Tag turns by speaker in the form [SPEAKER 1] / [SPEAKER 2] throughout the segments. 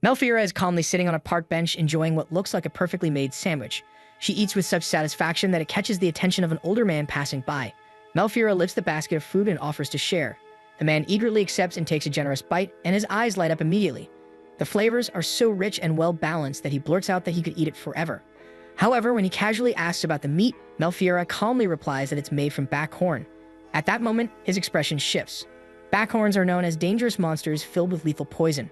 [SPEAKER 1] Melfiora is calmly sitting on a park bench enjoying what looks like a perfectly made sandwich. She eats with such satisfaction that it catches the attention of an older man passing by. Melfiora lifts the basket of food and offers to share. The man eagerly accepts and takes a generous bite, and his eyes light up immediately. The flavors are so rich and well-balanced that he blurts out that he could eat it forever. However, when he casually asks about the meat, Melfiora calmly replies that it's made from backhorn. At that moment, his expression shifts. Backhorns are known as dangerous monsters filled with lethal poison.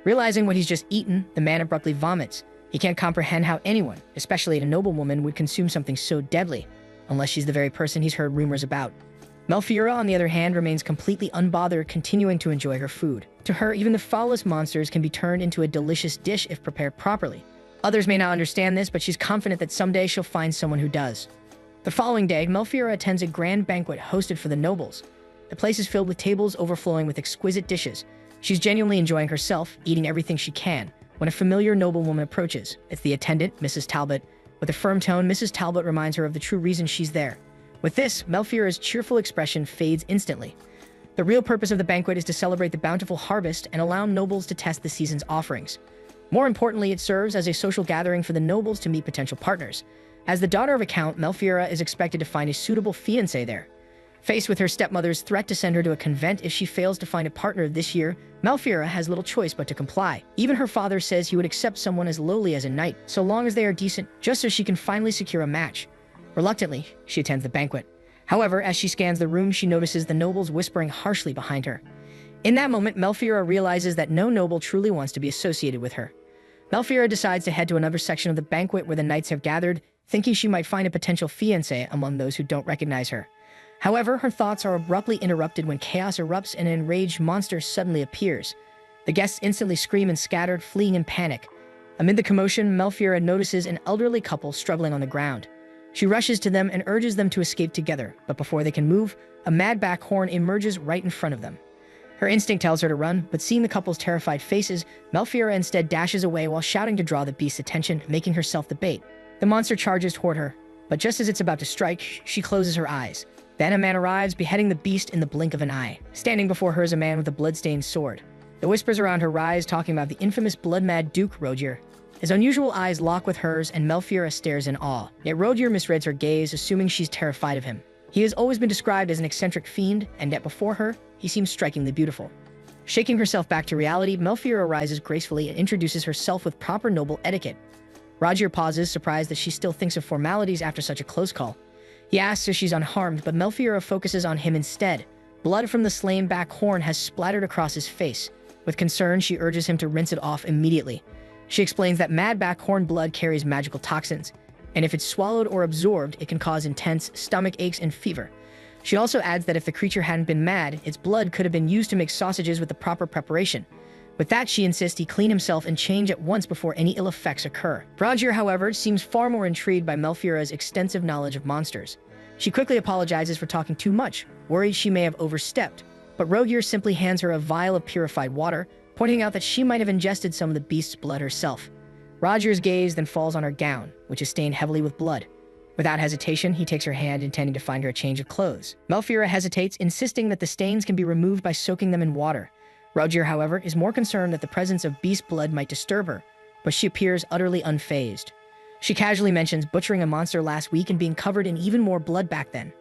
[SPEAKER 1] Realizing what he's just eaten, the man abruptly vomits. He can't comprehend how anyone, especially a noblewoman, would consume something so deadly, unless she's the very person he's heard rumors about. Melfiora, on the other hand, remains completely unbothered, continuing to enjoy her food. To her, even the foulest monsters can be turned into a delicious dish if prepared properly. Others may not understand this, but she's confident that someday she'll find someone who does. The following day, Melfiora attends a grand banquet hosted for the nobles. The place is filled with tables overflowing with exquisite dishes. She's genuinely enjoying herself, eating everything she can, when a familiar noblewoman approaches. It's the attendant, Mrs. Talbot. With a firm tone, Mrs. Talbot reminds her of the true reason she's there. With this, Melfiora's cheerful expression fades instantly. The real purpose of the banquet is to celebrate the bountiful harvest and allow nobles to test the season's offerings. More importantly, it serves as a social gathering for the nobles to meet potential partners. As the daughter of a count, Melfiora is expected to find a suitable fiancé there. Faced with her stepmother's threat to send her to a convent if she fails to find a partner this year, Melfiora has little choice but to comply. Even her father says he would accept someone as lowly as a knight, so long as they are decent, just so she can finally secure a match. Reluctantly, she attends the banquet. However, as she scans the room, she notices the nobles whispering harshly behind her. In that moment, Melfiora realizes that no noble truly wants to be associated with her. Melfiora decides to head to another section of the banquet where the knights have gathered, thinking she might find a potential fiancé among those who don't recognize her. However, her thoughts are abruptly interrupted when chaos erupts and an enraged monster suddenly appears. The guests instantly scream and scatter, fleeing in panic. Amid the commotion, Melfiora notices an elderly couple struggling on the ground. She rushes to them and urges them to escape together, but before they can move, a mad backhorn emerges right in front of them. Her instinct tells her to run, but seeing the couple's terrified faces, Melfiora instead dashes away while shouting to draw the beast's attention, making herself the bait. The monster charges toward her, but just as it's about to strike, she closes her eyes. Then a man arrives, beheading the beast in the blink of an eye. Standing before her is a man with a blood-stained sword. The whispers around her rise, talking about the infamous blood-mad Duke Rogier. His unusual eyes lock with hers, and Melfiora stares in awe. Yet Rogier misreads her gaze, assuming she's terrified of him. He has always been described as an eccentric fiend, and yet before her, he seems strikingly beautiful. Shaking herself back to reality, Melfiora rises gracefully and introduces herself with proper noble etiquette. Rogier pauses, surprised that she still thinks of formalities after such a close call. He asks if she's unharmed, but Melfiora focuses on him instead. Blood from the slain backhorn has splattered across his face. With concern, she urges him to rinse it off immediately. She explains that mad backhorn blood carries magical toxins, and if it's swallowed or absorbed, it can cause intense stomach aches and fever. She also adds that if the creature hadn't been mad, its blood could have been used to make sausages with the proper preparation. With that, she insists he clean himself and change at once before any ill effects occur. Rogier, however, seems far more intrigued by Melfiora's extensive knowledge of monsters. She quickly apologizes for talking too much, worried she may have overstepped, but Rogier simply hands her a vial of purified water, pointing out that she might have ingested some of the beast's blood herself. Rogier's gaze then falls on her gown, which is stained heavily with blood. Without hesitation, he takes her hand, intending to find her a change of clothes. Melfiora hesitates, insisting that the stains can be removed by soaking them in water. Rogier, however, is more concerned that the presence of beast blood might disturb her, but she appears utterly unfazed. She casually mentions butchering a monster last week and being covered in even more blood back then.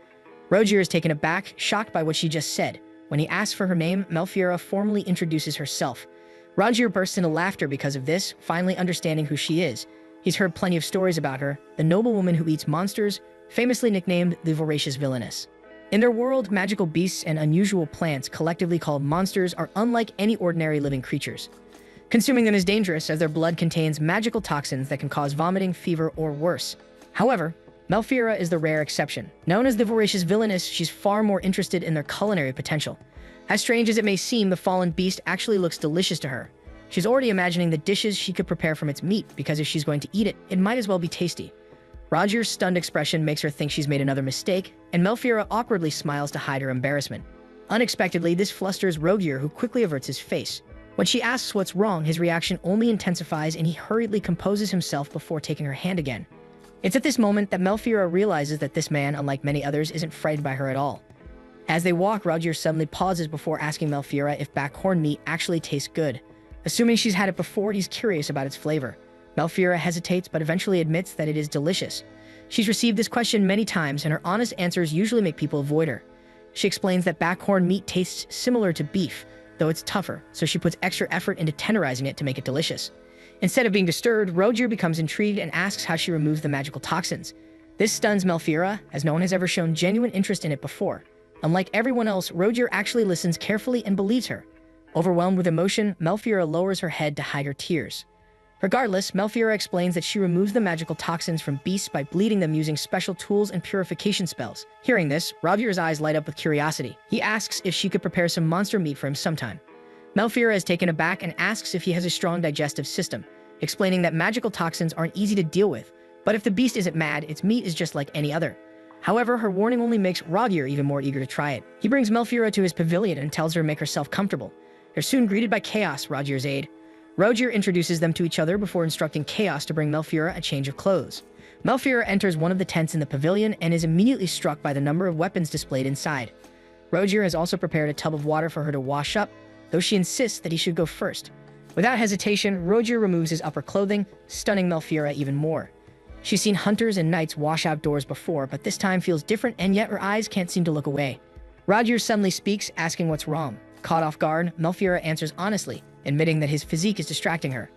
[SPEAKER 1] Rogier is taken aback, shocked by what she just said. When he asks for her name, Melfiora formally introduces herself. Rogier bursts into laughter because of this, finally understanding who she is. He's heard plenty of stories about her, the noblewoman who eats monsters, famously nicknamed the voracious villainess. In their world, magical beasts and unusual plants, collectively called monsters, are unlike any ordinary living creatures. Consuming them is dangerous, as their blood contains magical toxins that can cause vomiting, fever, or worse. However, Melfiora is the rare exception. Known as the voracious villainess, she's far more interested in their culinary potential. As strange as it may seem, the fallen beast actually looks delicious to her. She's already imagining the dishes she could prepare from its meat, because if she's going to eat it, it might as well be tasty. Rogier's stunned expression makes her think she's made another mistake, and Melfiora awkwardly smiles to hide her embarrassment. Unexpectedly, this flusters Rogier, who quickly averts his face. When she asks what's wrong, his reaction only intensifies, and he hurriedly composes himself before taking her hand again. It's at this moment that Melfiora realizes that this man, unlike many others, isn't frightened by her at all. As they walk, Rogier suddenly pauses before asking Melfiora if backhorn meat actually tastes good. Assuming she's had it before, he's curious about its flavor. Malfira hesitates but eventually admits that it is delicious. She's received this question many times, and her honest answers usually make people avoid her. She explains that backhorn meat tastes similar to beef, though it's tougher, so she puts extra effort into tenderizing it to make it delicious. Instead of being disturbed, Rogier becomes intrigued and asks how she removes the magical toxins. This stuns Malfira, as no one has ever shown genuine interest in it before. Unlike everyone else, Rogier actually listens carefully and believes her. Overwhelmed with emotion, Malfira lowers her head to hide her tears. Regardless, Malfira explains that she removes the magical toxins from beasts by bleeding them using special tools and purification spells. Hearing this, Rogier's eyes light up with curiosity. He asks if she could prepare some monster meat for him sometime. Malfira is taken aback and asks if he has a strong digestive system, explaining that magical toxins aren't easy to deal with, but if the beast isn't mad, its meat is just like any other. However, her warning only makes Rogier even more eager to try it. He brings Malfira to his pavilion and tells her to make herself comfortable. They're soon greeted by Chaos, Rogier's aide. Rogier introduces them to each other before instructing Chaos to bring Malfira a change of clothes. Malfira enters one of the tents in the pavilion and is immediately struck by the number of weapons displayed inside. Rogier has also prepared a tub of water for her to wash up, though she insists that he should go first. Without hesitation, Rogier removes his upper clothing, stunning Malfira even more. She's seen hunters and knights wash outdoors before, but this time feels different, and yet her eyes can't seem to look away. Rogier suddenly speaks, asking what's wrong. Caught off guard, Malfira answers honestly, admitting that his physique is distracting her.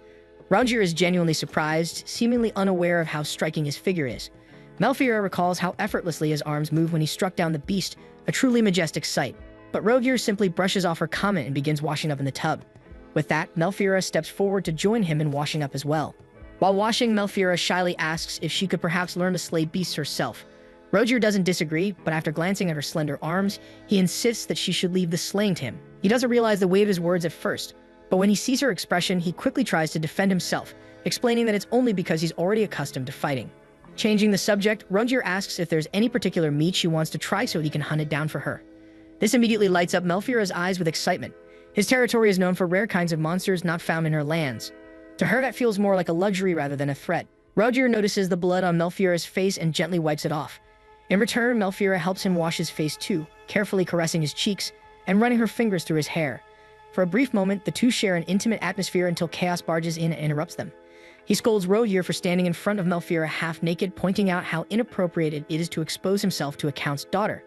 [SPEAKER 1] Rogier is genuinely surprised, seemingly unaware of how striking his figure is. Malfira recalls how effortlessly his arms move when he struck down the beast, a truly majestic sight. But Rogier simply brushes off her comment and begins washing up in the tub. With that, Malfira steps forward to join him in washing up as well. While washing, Malfira shyly asks if she could perhaps learn to slay beasts herself. Rogier doesn't disagree, but after glancing at her slender arms, he insists that she should leave the slaying to him. He doesn't realize the weight of his words at first, but when he sees her expression, he quickly tries to defend himself, explaining that it's only because he's already accustomed to fighting. Changing the subject, Rogier asks if there's any particular meat she wants to try so he can hunt it down for her. This immediately lights up Malfira's eyes with excitement. His territory is known for rare kinds of monsters not found in her lands. To her, that feels more like a luxury rather than a threat. Rogier notices the blood on Malfira's face and gently wipes it off. In return, Malfira helps him wash his face too, carefully caressing his cheeks and running her fingers through his hair. For a brief moment, the two share an intimate atmosphere until Chaos barges in and interrupts them. He scolds Rogier for standing in front of Malfira half-naked, pointing out how inappropriate it is to expose himself to a count's daughter.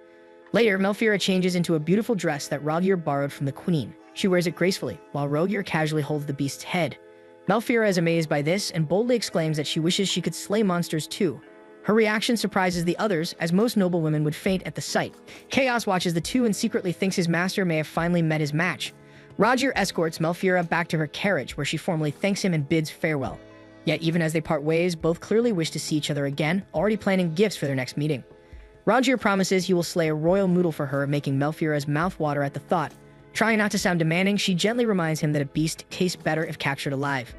[SPEAKER 1] Later, Malfira changes into a beautiful dress that Rogier borrowed from the queen. She wears it gracefully, while Rogier casually holds the beast's head. Malfira is amazed by this and boldly exclaims that she wishes she could slay monsters too. Her reaction surprises the others, as most noble women would faint at the sight. Chaos watches the two and secretly thinks his master may have finally met his match. Rogier escorts Malfira back to her carriage, where she formally thanks him and bids farewell. Yet even as they part ways, both clearly wish to see each other again, already planning gifts for their next meeting. Rogier promises he will slay a royal noodle for her, making Malfira's mouth water at the thought. Trying not to sound demanding, she gently reminds him that a beast tastes better if captured alive.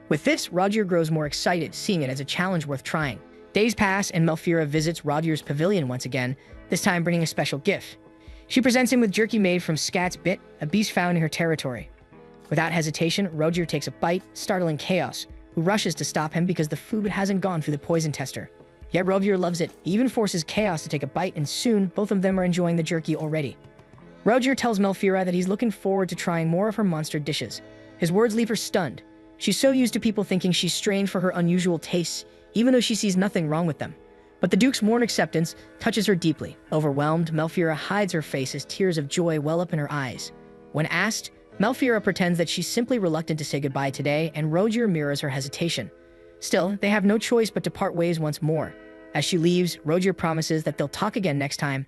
[SPEAKER 1] With this, Rogier grows more excited, seeing it as a challenge worth trying. Days pass, and Malfira visits Rogier's pavilion once again, this time bringing a special gift. She presents him with jerky made from Scat's bit, a beast found in her territory. Without hesitation, Rogier takes a bite, startling Chaos, who rushes to stop him because the food hasn't gone through the poison tester. Yet Rogier loves it. He even forces Chaos to take a bite, and soon, both of them are enjoying the jerky already. Rogier tells Malfira that he's looking forward to trying more of her monster dishes. His words leave her stunned. She's so used to people thinking she's strange for her unusual tastes, even though she sees nothing wrong with them. But the Duke's warm acceptance touches her deeply. Overwhelmed, Malfira hides her face as tears of joy well up in her eyes. When asked, Malfira pretends that she's simply reluctant to say goodbye today, and Rogier mirrors her hesitation. Still, they have no choice but to part ways once more. As she leaves, Rogier promises that they'll talk again next time.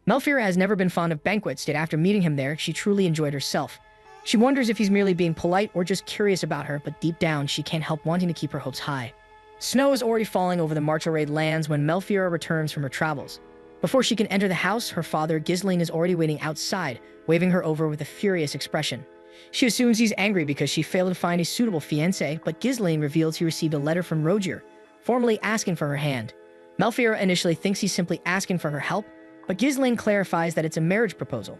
[SPEAKER 1] Malfira has never been fond of banquets, yet after meeting him there, she truly enjoyed herself. She wonders if he's merely being polite or just curious about her, but deep down, she can't help wanting to keep her hopes high. Snow is already falling over the Marcharade lands when Malfira returns from her travels. Before she can enter the house, her father, Gisling, is already waiting outside, waving her over with a furious expression. She assumes he's angry because she failed to find a suitable fiancé, but Gisling reveals he received a letter from Rogier, formally asking for her hand. Malfira initially thinks he's simply asking for her help, but Gisling clarifies that it's a marriage proposal.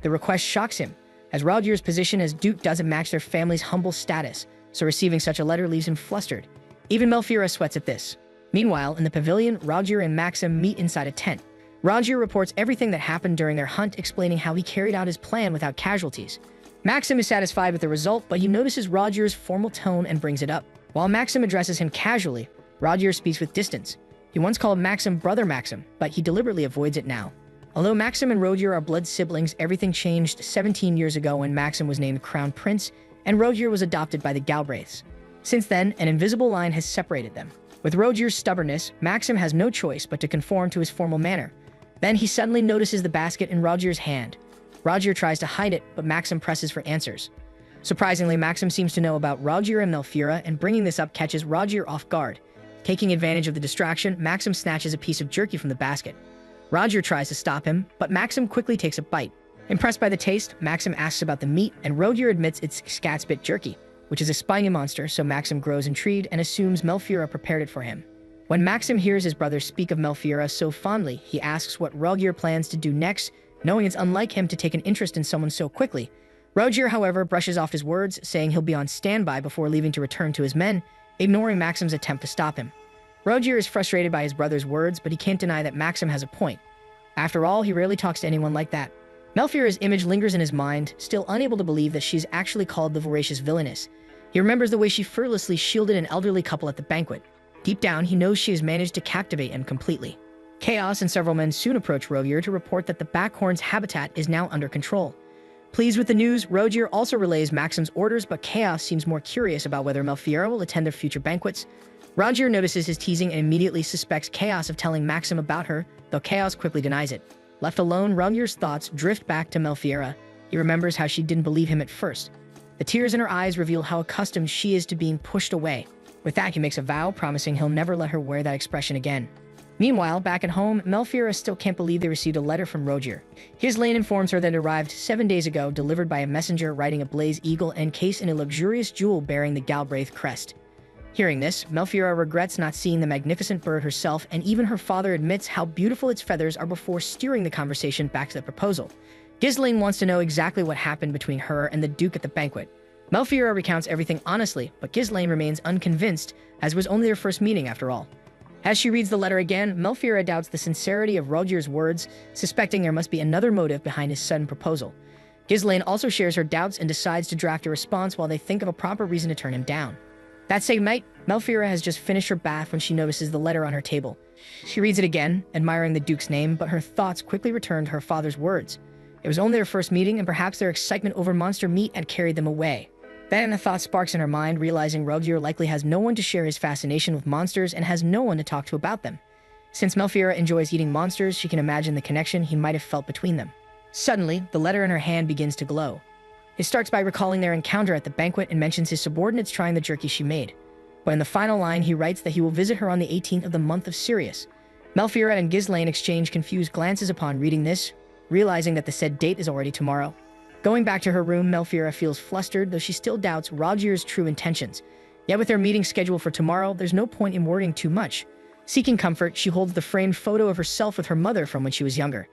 [SPEAKER 1] The request shocks him, as Rogier's position as Duke doesn't match their family's humble status, so receiving such a letter leaves him flustered. Even Malfira sweats at this. Meanwhile, in the pavilion, Rogier and Maxim meet inside a tent. Rogier reports everything that happened during their hunt, explaining how he carried out his plan without casualties. Maxim is satisfied with the result, but he notices Roger's formal tone and brings it up. While Maxim addresses him casually, Roger speaks with distance. He once called Maxim Brother Maxim, but he deliberately avoids it now. Although Maxim and Roger are blood siblings, everything changed 17 years ago when Maxim was named Crown Prince and Roger was adopted by the Galbraiths. Since then, an invisible line has separated them. With Roger's stubbornness, Maxim has no choice but to conform to his formal manner. Then he suddenly notices the basket in Roger's hand. Roger tries to hide it, but Maxim presses for answers. Surprisingly, Maxim seems to know about Roger and Melfiora, and bringing this up catches Roger off guard. Taking advantage of the distraction, Maxim snatches a piece of jerky from the basket. Roger tries to stop him, but Maxim quickly takes a bite. Impressed by the taste, Maxim asks about the meat, and Roger admits it's Skatspit jerky, which is a spiny monster, so Maxim grows intrigued and assumes Melfiora prepared it for him. When Maxim hears his brother speak of Melfiora so fondly, he asks what Roger plans to do next, knowing it's unlike him to take an interest in someone so quickly. Roger, however, brushes off his words, saying he'll be on standby before leaving to return to his men, ignoring Maxim's attempt to stop him. Roger is frustrated by his brother's words, but he can't deny that Maxim has a point. After all, he rarely talks to anyone like that. Melfiora's image lingers in his mind, still unable to believe that she's actually called the voracious villainess. He remembers the way she fearlessly shielded an elderly couple at the banquet. Deep down, he knows she has managed to captivate him completely. Chaos and several men soon approach Roger to report that the Backhorn's habitat is now under control. Pleased with the news, Roger also relays Maxim's orders, but Chaos seems more curious about whether Melfiora will attend their future banquets. Roger notices his teasing and immediately suspects Chaos of telling Maxim about her, though Chaos quickly denies it. Left alone, Roger's thoughts drift back to Melfiora. He remembers how she didn't believe him at first. The tears in her eyes reveal how accustomed she is to being pushed away. With that, he makes a vow, promising he'll never let her wear that expression again. Meanwhile, back at home, Melfiora still can't believe they received a letter from Roger. Ghislaine informs her that it arrived 7 days ago, delivered by a messenger riding a blaze eagle encased in a luxurious jewel bearing the Galbraith crest. Hearing this, Melfiora regrets not seeing the magnificent bird herself, and even her father admits how beautiful its feathers are before steering the conversation back to the proposal. Ghislaine wants to know exactly what happened between her and the Duke at the banquet. Melfiora recounts everything honestly, but Ghislaine remains unconvinced, as it was only their first meeting after all. As she reads the letter again, Melfiora doubts the sincerity of Roger's words, suspecting there must be another motive behind his sudden proposal. Ghislaine also shares her doubts and decides to draft a response while they think of a proper reason to turn him down. That same night, Melfiora has just finished her bath when she notices the letter on her table. She reads it again, admiring the Duke's name, but her thoughts quickly return to her father's words. It was only their first meeting, and perhaps their excitement over monster meat had carried them away. Then a thought sparks in her mind, realizing Roger likely has no one to share his fascination with monsters and has no one to talk to about them. Since Melfiora enjoys eating monsters, she can imagine the connection he might have felt between them. Suddenly, the letter in her hand begins to glow. It starts by recalling their encounter at the banquet and mentions his subordinates trying the jerky she made. But in the final line, he writes that he will visit her on the 18th of the month of Sirius. Melfiora and Ghislaine exchange confused glances upon reading this, realizing that the said date is already tomorrow. Going back to her room, Melfiora feels flustered, though she still doubts Roger's true intentions. Yet with their meeting scheduled for tomorrow, there's no point in worrying too much. Seeking comfort, she holds the framed photo of herself with her mother from when she was younger.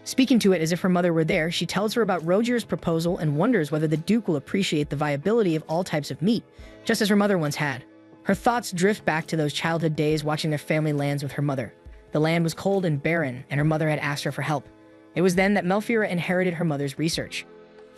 [SPEAKER 1] Speaking to it as if her mother were there, she tells her about Roger's proposal and wonders whether the Duke will appreciate the viability of all types of meat, just as her mother once had. Her thoughts drift back to those childhood days watching their family lands with her mother. The land was cold and barren, and her mother had asked her for help. It was then that Melfiora inherited her mother's research.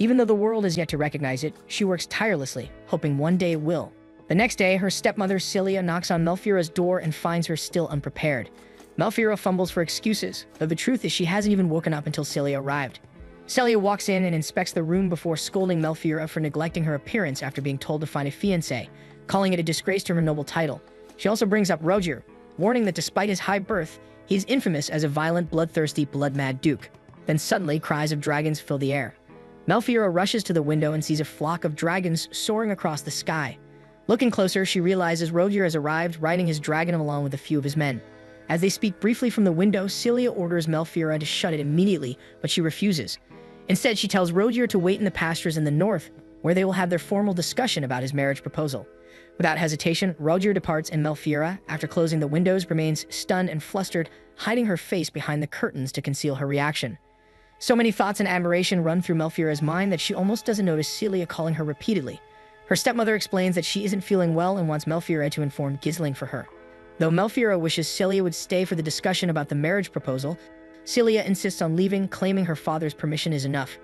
[SPEAKER 1] Even though the world has yet to recognize it, she works tirelessly, hoping one day it will. The next day, her stepmother Celia knocks on Melfiora's door and finds her still unprepared. Melfiora fumbles for excuses, though the truth is she hasn't even woken up until Celia arrived. Celia walks in and inspects the room before scolding Melfiora for neglecting her appearance after being told to find a fiancé, calling it a disgrace to her noble title. She also brings up Roger, warning that despite his high birth, he is infamous as a violent, bloodthirsty, blood-mad duke. Then suddenly, cries of dragons fill the air. Melfiora rushes to the window and sees a flock of dragons soaring across the sky. Looking closer, she realizes Roger has arrived, riding his dragon along with a few of his men. As they speak briefly from the window, Celia orders Melfiora to shut it immediately, but she refuses. Instead, she tells Roger to wait in the pastures in the north, where they will have their formal discussion about his marriage proposal. Without hesitation, Roger departs and Melfiora, after closing the windows, remains stunned and flustered, hiding her face behind the curtains to conceal her reaction. So many thoughts and admiration run through Melfiora's mind that she almost doesn't notice Celia calling her repeatedly. Her stepmother explains that she isn't feeling well and wants Melfiora to inform Ghislaine for her. Though Melfiora wishes Celia would stay for the discussion about the marriage proposal, Celia insists on leaving, claiming her father's permission is enough.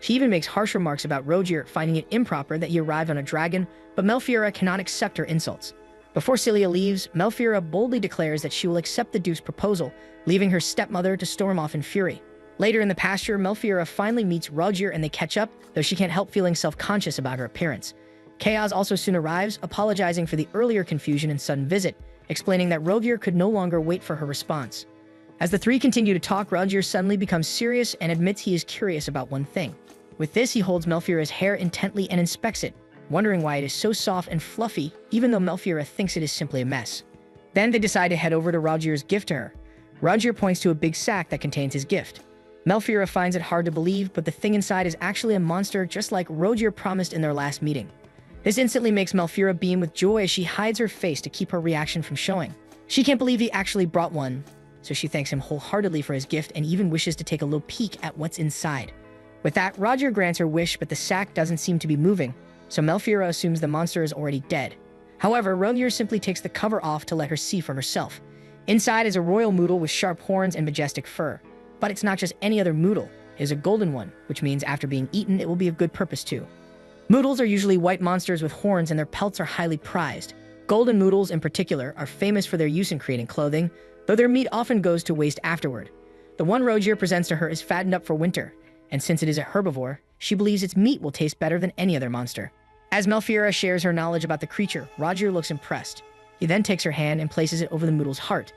[SPEAKER 1] She even makes harsh remarks about Rogier, finding it improper that he arrived on a dragon, but Melfiora cannot accept her insults. Before Celia leaves, Melfiora boldly declares that she will accept the Duke's proposal, leaving her stepmother to storm off in fury. Later in the pasture, Melfiora finally meets Rogier and they catch up, though she can't help feeling self-conscious about her appearance. Chaos also soon arrives, apologizing for the earlier confusion and sudden visit, explaining that Rogier could no longer wait for her response. As the three continue to talk, Rogier suddenly becomes serious and admits he is curious about one thing. With this, he holds Melfiora's hair intently and inspects it, wondering why it is so soft and fluffy, even though Melfiora thinks it is simply a mess. Then they decide to head over to Rogier's gift to her. Rogier points to a big sack that contains his gift. Melfiora finds it hard to believe, but the thing inside is actually a monster, just like Rogier promised in their last meeting. This instantly makes Melfiora beam with joy as she hides her face to keep her reaction from showing. She can't believe he actually brought one, so she thanks him wholeheartedly for his gift and even wishes to take a little peek at what's inside. With that, Rogier grants her wish, but the sack doesn't seem to be moving, so Melfiora assumes the monster is already dead. However, Rogier simply takes the cover off to let her see for herself. Inside is a royal moodle with sharp horns and majestic fur. But it's not just any other moodle, it is a golden one, which means after being eaten, it will be of good purpose too. Moodles are usually white monsters with horns and their pelts are highly prized. Golden moodles in particular are famous for their use in creating clothing, though their meat often goes to waste afterward. The one Rogier presents to her is fattened up for winter, and since it is a herbivore, she believes its meat will taste better than any other monster. As Melfiora shares her knowledge about the creature, Rogier looks impressed. He then takes her hand and places it over the moodle's heart.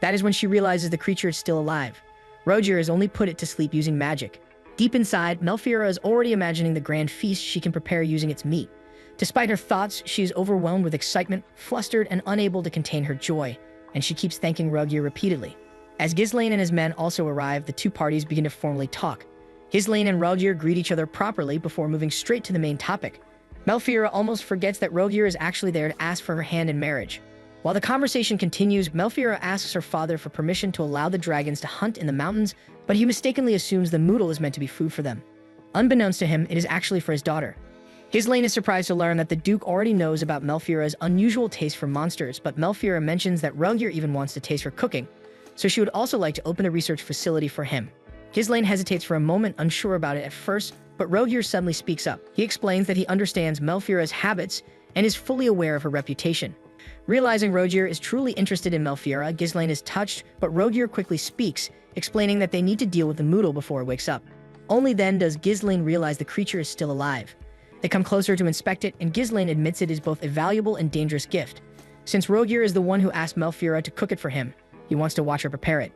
[SPEAKER 1] That is when she realizes the creature is still alive. Rogier has only put it to sleep using magic. Deep inside, Melfiora is already imagining the grand feast she can prepare using its meat. Despite her thoughts, she is overwhelmed with excitement, flustered, and unable to contain her joy, and she keeps thanking Rogier repeatedly. As Ghislaine and his men also arrive, the two parties begin to formally talk. Ghislaine and Rogier greet each other properly before moving straight to the main topic. Melfiora almost forgets that Rogier is actually there to ask for her hand in marriage. While the conversation continues, Melfiora asks her father for permission to allow the dragons to hunt in the mountains, but he mistakenly assumes the moodle is meant to be food for them. Unbeknownst to him, it is actually for his daughter. Ghislaine is surprised to learn that the Duke already knows about Melfiora's unusual taste for monsters, but Melfiora mentions that Rogier even wants to taste her cooking, so she would also like to open a research facility for him. Ghislaine hesitates for a moment, unsure about it at first, but Rogier suddenly speaks up. He explains that he understands Melfiora's habits and is fully aware of her reputation. Realizing Rogier is truly interested in Melfiora, Ghislaine is touched, but Rogier quickly speaks, explaining that they need to deal with the moodle before it wakes up. Only then does Ghislaine realize the creature is still alive. They come closer to inspect it, and Ghislaine admits it is both a valuable and dangerous gift. Since Rogier is the one who asked Melfiora to cook it for him, he wants to watch her prepare it.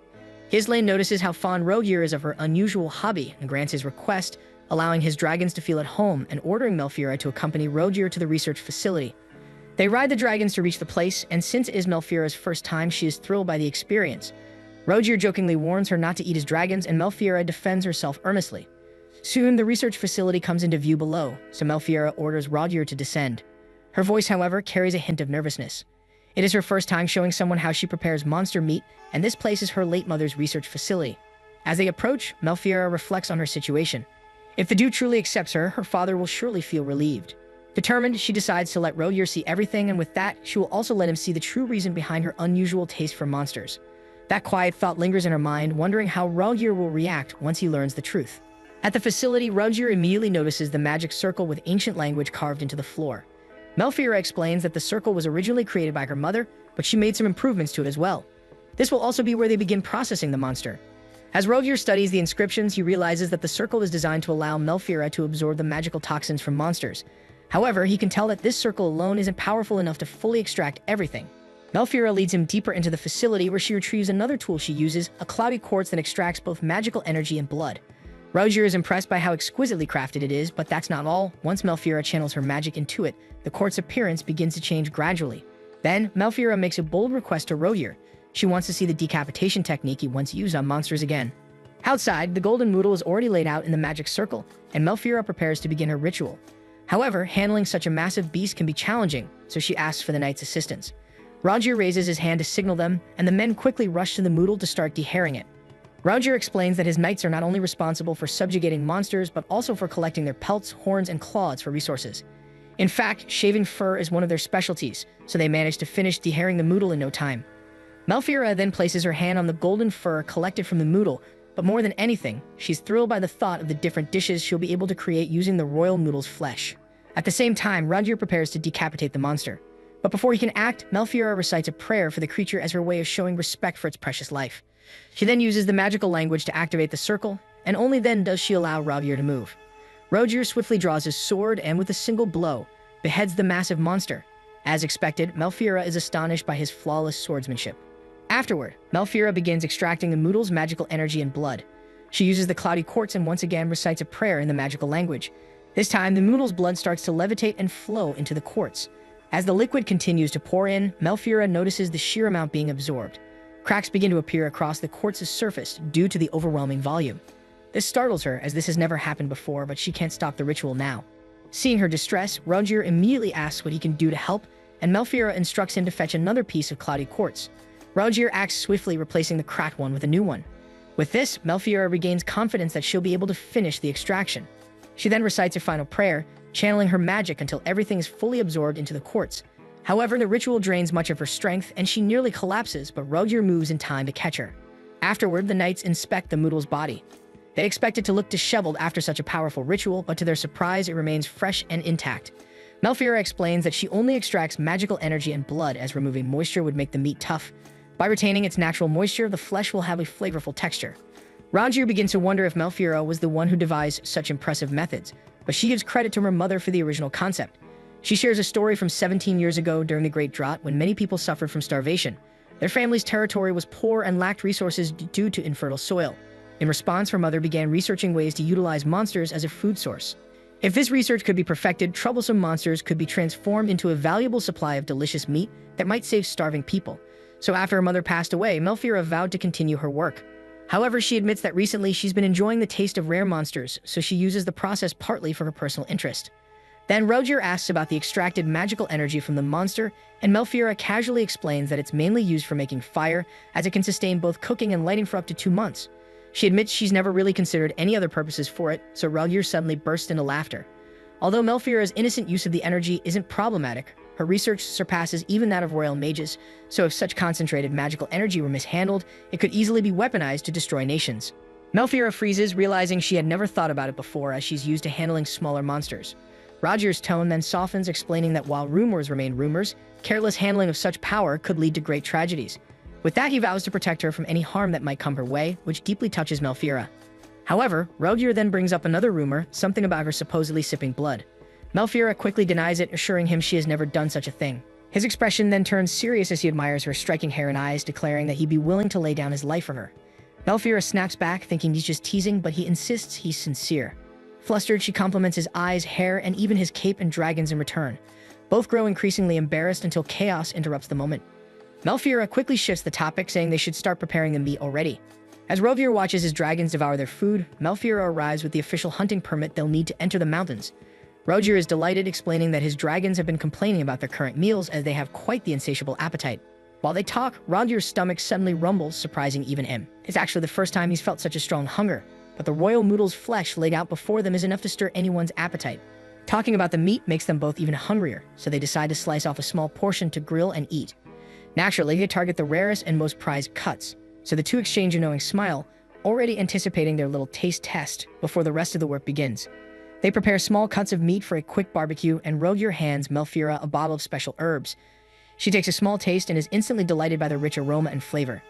[SPEAKER 1] Ghislaine notices how fond Rogier is of her unusual hobby and grants his request, allowing his dragons to feel at home and ordering Melfiora to accompany Rogier to the research facility. They ride the dragons to reach the place, and since it is Melfiora's first time, she is thrilled by the experience. Rogier jokingly warns her not to eat his dragons, and Melfiora defends herself earnestly. Soon, the research facility comes into view below, so Melfiora orders Rogier to descend. Her voice, however, carries a hint of nervousness. It is her first time showing someone how she prepares monster meat, and this place is her late mother's research facility. As they approach, Melfiora reflects on her situation. If the Duke truly accepts her, her father will surely feel relieved. Determined, she decides to let Rogier see everything, and with that, she will also let him see the true reason behind her unusual taste for monsters. That quiet thought lingers in her mind, wondering how Rogier will react once he learns the truth. At the facility, Rogier immediately notices the magic circle with ancient language carved into the floor. Melfiora explains that the circle was originally created by her mother, but she made some improvements to it as well. This will also be where they begin processing the monster. As Rogier studies the inscriptions, he realizes that the circle is designed to allow Melfiora to absorb the magical toxins from monsters. However, he can tell that this circle alone isn't powerful enough to fully extract everything. Melfiora leads him deeper into the facility where she retrieves another tool she uses, a cloudy quartz that extracts both magical energy and blood. Rogier is impressed by how exquisitely crafted it is, but that's not all. Once Melfiora channels her magic into it, the quartz appearance begins to change gradually. Then, Melfiora makes a bold request to Rogier. She wants to see the decapitation technique he once used on monsters again. Outside, the golden moodle is already laid out in the magic circle, and Melfiora prepares to begin her ritual. However, handling such a massive beast can be challenging, so she asks for the knight's assistance. Rogier raises his hand to signal them, and the men quickly rush to the moodle to start dehairing it. Rogier explains that his knights are not only responsible for subjugating monsters, but also for collecting their pelts, horns, and claws for resources. In fact, shaving fur is one of their specialties, so they manage to finish dehairing the moodle in no time. Melfiora then places her hand on the golden fur collected from the moodle, But more than anything, she's thrilled by the thought of the different dishes she'll be able to create using the royal noodle's flesh. At the same time, Roger prepares to decapitate the monster. But before he can act, Melfiora recites a prayer for the creature as her way of showing respect for its precious life. She then uses the magical language to activate the circle, and only then does she allow Roger to move. Roger swiftly draws his sword and, with a single blow, beheads the massive monster. As expected, Melfiora is astonished by his flawless swordsmanship. Afterward, Melfiora begins extracting the noodle's magical energy and blood. She uses the cloudy quartz and once again recites a prayer in the magical language. This time, the noodle's blood starts to levitate and flow into the quartz. As the liquid continues to pour in, Melfiora notices the sheer amount being absorbed. Cracks begin to appear across the quartz's surface due to the overwhelming volume. This startles her, as this has never happened before, but she can't stop the ritual now. Seeing her distress, Roger immediately asks what he can do to help, and Melfiora instructs him to fetch another piece of cloudy quartz. Roger acts swiftly, replacing the cracked one with a new one. With this, Melfiora regains confidence that she'll be able to finish the extraction. She then recites her final prayer, channeling her magic until everything is fully absorbed into the quartz. However, the ritual drains much of her strength, and she nearly collapses, but Roger moves in time to catch her. Afterward, the knights inspect the noodle's body. They expect it to look disheveled after such a powerful ritual, but to their surprise, it remains fresh and intact. Melfiora explains that she only extracts magical energy and blood, as removing moisture would make the meat tough. By retaining its natural moisture, the flesh will have a flavorful texture. Roger begins to wonder if Melfiora was the one who devised such impressive methods, but she gives credit to her mother for the original concept. She shares a story from 17 years ago during the Great Drought, when many people suffered from starvation. Their family's territory was poor and lacked resources due to infertile soil. In response, her mother began researching ways to utilize monsters as a food source. If this research could be perfected, troublesome monsters could be transformed into a valuable supply of delicious meat that might save starving people. So after her mother passed away, Melfiora vowed to continue her work. However, she admits that recently she's been enjoying the taste of rare monsters, so she uses the process partly for her personal interest. Then Roger asks about the extracted magical energy from the monster, and Melfiora casually explains that it's mainly used for making fire, as it can sustain both cooking and lighting for up to 2 months. She admits she's never really considered any other purposes for it, so Roger suddenly bursts into laughter. Although Melfiora's innocent use of the energy isn't problematic, her research surpasses even that of royal mages, so if such concentrated magical energy were mishandled, it could easily be weaponized to destroy nations. Melfiora freezes, realizing she had never thought about it before, as she's used to handling smaller monsters. Roger's tone then softens, explaining that while rumors remain rumors, careless handling of such power could lead to great tragedies. With that, he vows to protect her from any harm that might come her way, which deeply touches Melfiora. However, Roger then brings up another rumor, something about her supposedly sipping blood. Melfiora quickly denies it, assuring him she has never done such a thing. His expression then turns serious as he admires her striking hair and eyes, declaring that he'd be willing to lay down his life for her. Melfiora snaps back, thinking he's just teasing, but he insists he's sincere. Flustered, she compliments his eyes, hair, and even his cape and dragons in return. Both grow increasingly embarrassed until chaos interrupts the moment. Melfiora quickly shifts the topic, saying they should start preparing the meat already. As Roger watches his dragons devour their food, Melfiora arrives with the official hunting permit they'll need to enter the mountains. Roger is delighted, explaining that his dragons have been complaining about their current meals, as they have quite the insatiable appetite. While they talk, Roger's stomach suddenly rumbles, surprising even him. It's actually the first time he's felt such a strong hunger, but the royal noodle's flesh laid out before them is enough to stir anyone's appetite. Talking about the meat makes them both even hungrier, so they decide to slice off a small portion to grill and eat. Naturally, they target the rarest and most prized cuts, so the two exchange a knowing smile, already anticipating their little taste test before the rest of the work begins. They prepare small cuts of meat for a quick barbecue, and Roger hands Melfiora a bottle of special herbs. She takes a small taste and is instantly delighted by the rich aroma and flavor.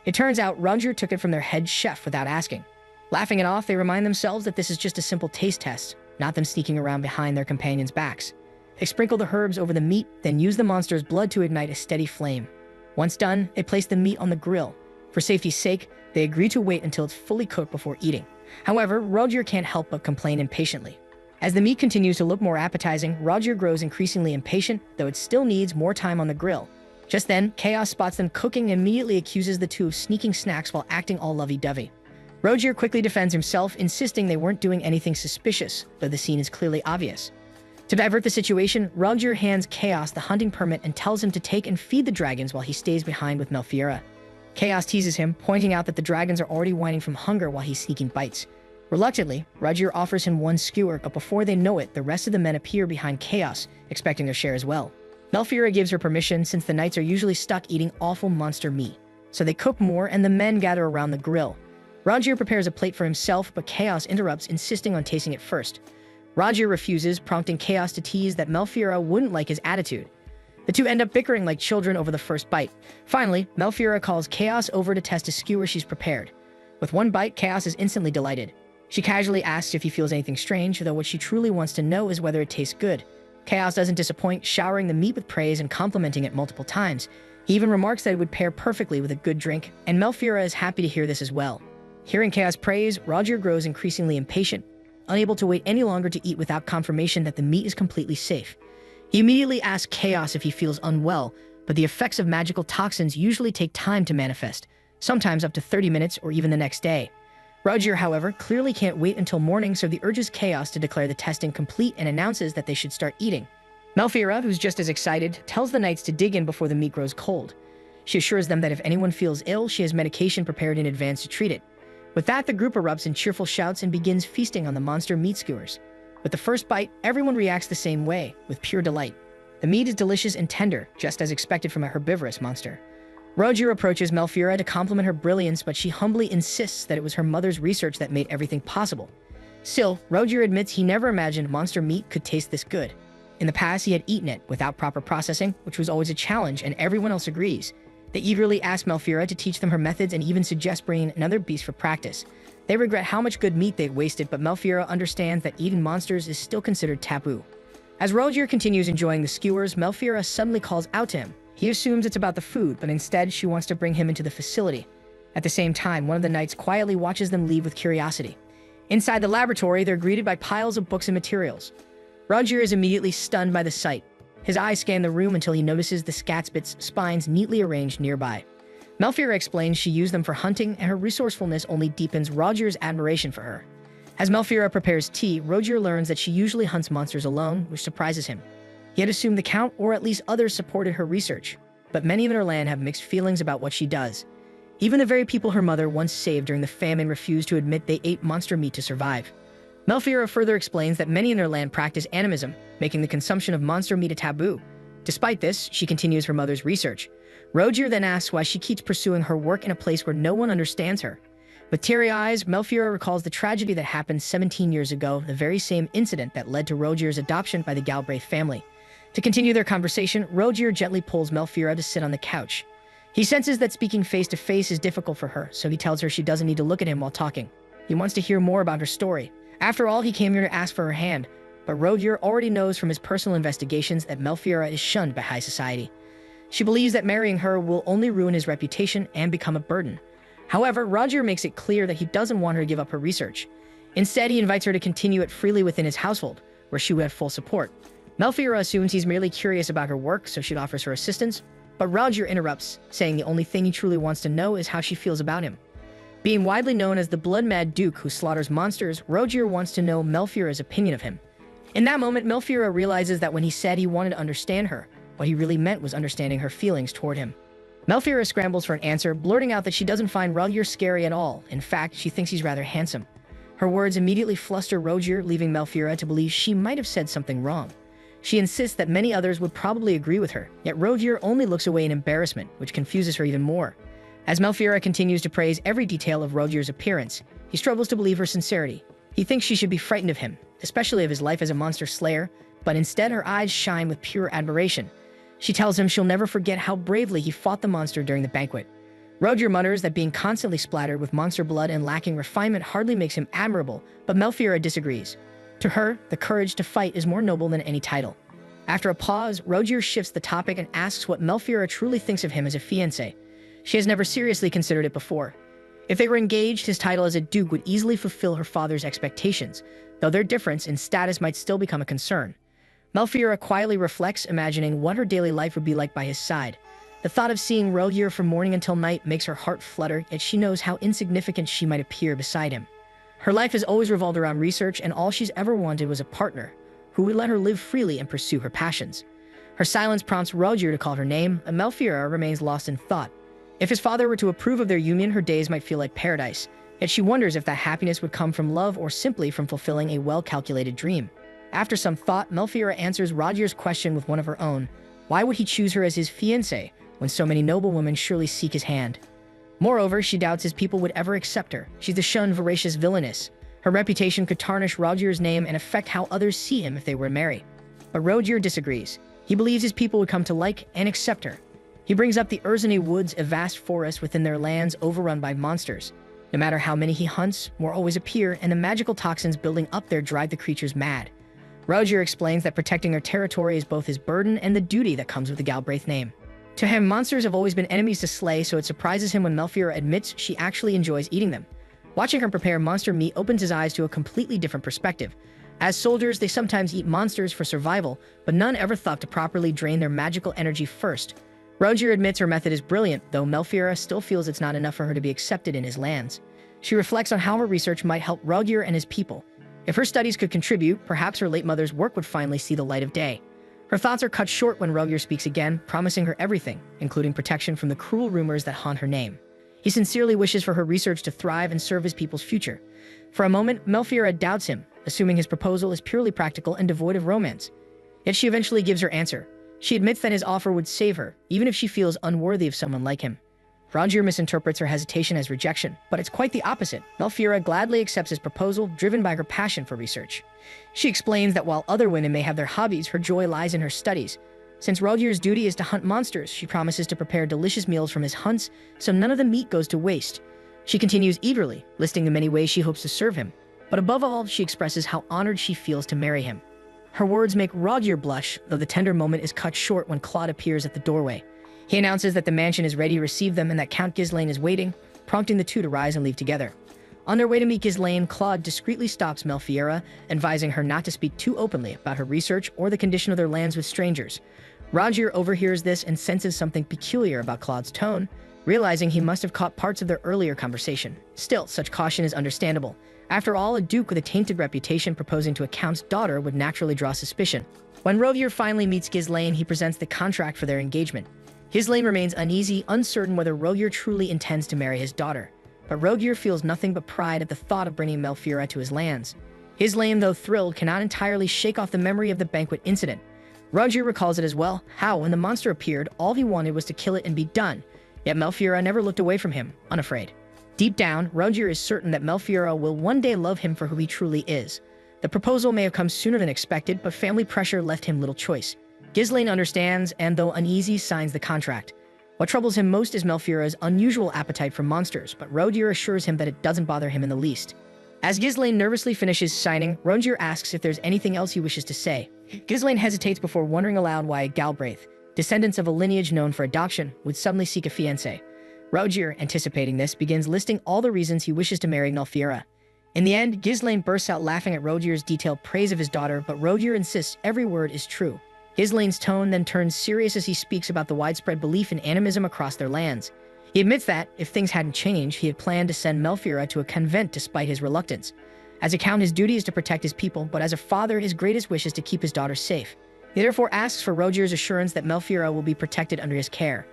[SPEAKER 1] It turns out Roger took it from their head chef without asking. Laughing it off, they remind themselves that this is just a simple taste test, not them sneaking around behind their companions' backs. They sprinkle the herbs over the meat, then use the monster's blood to ignite a steady flame. Once done, they place the meat on the grill. For safety's sake, they agree to wait until it's fully cooked before eating. However, Roger can't help but complain impatiently. As the meat continues to look more appetizing, Roger grows increasingly impatient, though it still needs more time on the grill. Just then, Chaos spots them cooking and immediately accuses the two of sneaking snacks while acting all lovey-dovey. Roger quickly defends himself, insisting they weren't doing anything suspicious, though the scene is clearly obvious. To divert the situation, Roger hands Chaos the hunting permit and tells him to take and feed the dragons while he stays behind with Melfiora. Chaos teases him, pointing out that the dragons are already whining from hunger while he's sneaking bites. Reluctantly, Roger offers him one skewer, but before they know it, the rest of the men appear behind Chaos, expecting their share as well. Melfiora gives her permission, since the knights are usually stuck eating awful monster meat. So they cook more and the men gather around the grill. Roger prepares a plate for himself, but Chaos interrupts, insisting on tasting it first. Roger refuses, prompting Chaos to tease that Melfiora wouldn't like his attitude. The two end up bickering like children over the first bite. Finally, Melfiora calls Chaos over to test a skewer she's prepared. With one bite, Chaos is instantly delighted. She casually asks if he feels anything strange, though what she truly wants to know is whether it tastes good. Chaos doesn't disappoint, showering the meat with praise and complimenting it multiple times. He even remarks that it would pair perfectly with a good drink, and Melfiora is happy to hear this as well. Hearing Chaos praise, Roger grows increasingly impatient, unable to wait any longer to eat without confirmation that the meat is completely safe. He immediately asks Chaos if he feels unwell, but the effects of magical toxins usually take time to manifest, sometimes up to 30 minutes or even the next day. Roger, however, clearly can't wait until morning, so he urges Chaos to declare the testing complete and announces that they should start eating. Melfiora, who's just as excited, tells the knights to dig in before the meat grows cold. She assures them that if anyone feels ill, she has medication prepared in advance to treat it. With that, the group erupts in cheerful shouts and begins feasting on the monster meat skewers. With the first bite, everyone reacts the same way, with pure delight. The meat is delicious and tender, just as expected from a herbivorous monster. Roger approaches Melfiora to compliment her brilliance, but she humbly insists that it was her mother's research that made everything possible. Still, Roger admits he never imagined monster meat could taste this good. In the past, he had eaten it without proper processing, which was always a challenge, and everyone else agrees. They eagerly ask Melfiora to teach them her methods and even suggest bringing another beast for practice. They regret how much good meat they'd wasted, but Melfiora understands that eating monsters is still considered taboo. As Roger continues enjoying the skewers, Melfiora suddenly calls out to him. He assumes it's about the food, but instead she wants to bring him into the facility. At the same time, one of the knights quietly watches them leave with curiosity. Inside the laboratory, they're greeted by piles of books and materials. Roger is immediately stunned by the sight. His eyes scan the room until he notices the Scatsbit's spines neatly arranged nearby. Melfiora explains she used them for hunting, and her resourcefulness only deepens Roger's admiration for her. As Melfiora prepares tea, Roger learns that she usually hunts monsters alone, which surprises him. He had assumed the Count, or at least others, supported her research, but many in her land have mixed feelings about what she does. Even the very people her mother once saved during the famine refused to admit they ate monster meat to survive. Melfiora further explains that many in their land practice animism, making the consumption of monster meat a taboo. Despite this, she continues her mother's research. Roger then asks why she keeps pursuing her work in a place where no one understands her. With teary eyes, Melfiora recalls the tragedy that happened 17 years ago, the very same incident that led to Roger's adoption by the Galbraith family. To continue their conversation, Roger gently pulls Melfiora to sit on the couch. He senses that speaking face-to-face is difficult for her, so he tells her she doesn't need to look at him while talking. He wants to hear more about her story. After all, he came here to ask for her hand, but Roger already knows from his personal investigations that Melfiora is shunned by high society. She believes that marrying her will only ruin his reputation and become a burden. However, Roger makes it clear that he doesn't want her to give up her research. Instead, he invites her to continue it freely within his household, where she would have full support. Melfiora assumes he's merely curious about her work, so she offers her assistance, but Roger interrupts, saying the only thing he truly wants to know is how she feels about him. Being widely known as the blood-mad Duke who slaughters monsters, Roger wants to know Melfiora's opinion of him. In that moment, Melfiora realizes that when he said he wanted to understand her, what he really meant was understanding her feelings toward him. Melfiora scrambles for an answer, blurting out that she doesn't find Roger scary at all. In fact, she thinks he's rather handsome. Her words immediately fluster Roger, leaving Melfiora to believe she might have said something wrong. She insists that many others would probably agree with her, yet Roger only looks away in embarrassment, which confuses her even more. As Melfiora continues to praise every detail of Roger's appearance, he struggles to believe her sincerity. He thinks she should be frightened of him, especially of his life as a monster slayer, but instead her eyes shine with pure admiration. She tells him she'll never forget how bravely he fought the monster during the banquet. Roger mutters that being constantly splattered with monster blood and lacking refinement hardly makes him admirable, but Melfiora disagrees. To her, the courage to fight is more noble than any title. After a pause, Roger shifts the topic and asks what Melfiora truly thinks of him as a fiancé. She has never seriously considered it before. If they were engaged, his title as a duke would easily fulfill her father's expectations, though their difference in status might still become a concern. Melfiora quietly reflects, imagining what her daily life would be like by his side. The thought of seeing Roger from morning until night makes her heart flutter, yet she knows how insignificant she might appear beside him. Her life has always revolved around research, and all she's ever wanted was a partner who would let her live freely and pursue her passions. Her silence prompts Roger to call her name, and Melfiora remains lost in thought. If his father were to approve of their union, her days might feel like paradise, yet she wonders if that happiness would come from love or simply from fulfilling a well-calculated dream. After some thought, Melfiora answers Roger's question with one of her own. Why would he choose her as his fiancée, when so many noble women surely seek his hand? Moreover, she doubts his people would ever accept her. She's the shunned, voracious villainess. Her reputation could tarnish Rodier's name and affect how others see him if they were to marry. But Rodier disagrees. He believes his people would come to like and accept her. He brings up the Urzani Woods, a vast forest within their lands overrun by monsters. No matter how many he hunts, more always appear, and the magical toxins building up there drive the creatures mad. Rodier explains that protecting their territory is both his burden and the duty that comes with the Galbraith name. To him, monsters have always been enemies to slay, so it surprises him when Melfiora admits she actually enjoys eating them. Watching her prepare monster meat opens his eyes to a completely different perspective. As soldiers, they sometimes eat monsters for survival, but none ever thought to properly drain their magical energy first. Rodier admits her method is brilliant, though Melfiora still feels it's not enough for her to be accepted in his lands. She reflects on how her research might help Rodier and his people. If her studies could contribute, perhaps her late mother's work would finally see the light of day. Her thoughts are cut short when Rodier speaks again, promising her everything, including protection from the cruel rumors that haunt her name. He sincerely wishes for her research to thrive and serve his people's future. For a moment, Melfiora doubts him, assuming his proposal is purely practical and devoid of romance. Yet she eventually gives her answer. She admits that his offer would save her, even if she feels unworthy of someone like him. Rodier misinterprets her hesitation as rejection, but it's quite the opposite. Melfiora gladly accepts his proposal, driven by her passion for research. She explains that while other women may have their hobbies, her joy lies in her studies. Since Rodier's duty is to hunt monsters, she promises to prepare delicious meals from his hunts, so none of the meat goes to waste. She continues eagerly, listing the many ways she hopes to serve him. But above all, she expresses how honored she feels to marry him. Her words make Rodier blush, though the tender moment is cut short when Claude appears at the doorway. He announces that the mansion is ready to receive them and that Count Ghislaine is waiting, prompting the two to rise and leave together. On their way to meet Ghislaine, Claude discreetly stops Melfiora, advising her not to speak too openly about her research or the condition of their lands with strangers. Rodier overhears this and senses something peculiar about Claude's tone, realizing he must have caught parts of their earlier conversation. Still, such caution is understandable. After all, a duke with a tainted reputation proposing to a count's daughter would naturally draw suspicion. When Rodier finally meets Ghislaine, he presents the contract for their engagement. Ghislaine remains uneasy, uncertain whether Rodier truly intends to marry his daughter. But Rodier feels nothing but pride at the thought of bringing Melfiora to his lands. Ghislaine, though thrilled, cannot entirely shake off the memory of the banquet incident. Rodier recalls it as well, how, when the monster appeared, all he wanted was to kill it and be done. Yet Melfiora never looked away from him, unafraid. Deep down, Rodier is certain that Melfiora will one day love him for who he truly is. The proposal may have come sooner than expected, but family pressure left him little choice. Ghislaine understands, and though uneasy, signs the contract. What troubles him most is Melfiora's unusual appetite for monsters, but Rodier assures him that it doesn't bother him in the least. As Ghislaine nervously finishes signing, Rodier asks if there's anything else he wishes to say. Ghislaine hesitates before wondering aloud why a Galbraith, descendants of a lineage known for adoption, would suddenly seek a fiancé. Rodier, anticipating this, begins listing all the reasons he wishes to marry Melfiora. In the end, Ghislaine bursts out laughing at Rodier's detailed praise of his daughter, but Rodier insists every word is true. Ghislaine's tone then turns serious as he speaks about the widespread belief in animism across their lands. He admits that, if things hadn't changed, he had planned to send Melfiora to a convent despite his reluctance. As a count, his duty is to protect his people, but as a father, his greatest wish is to keep his daughter safe. He therefore asks for Rodier's assurance that Melfiora will be protected under his care.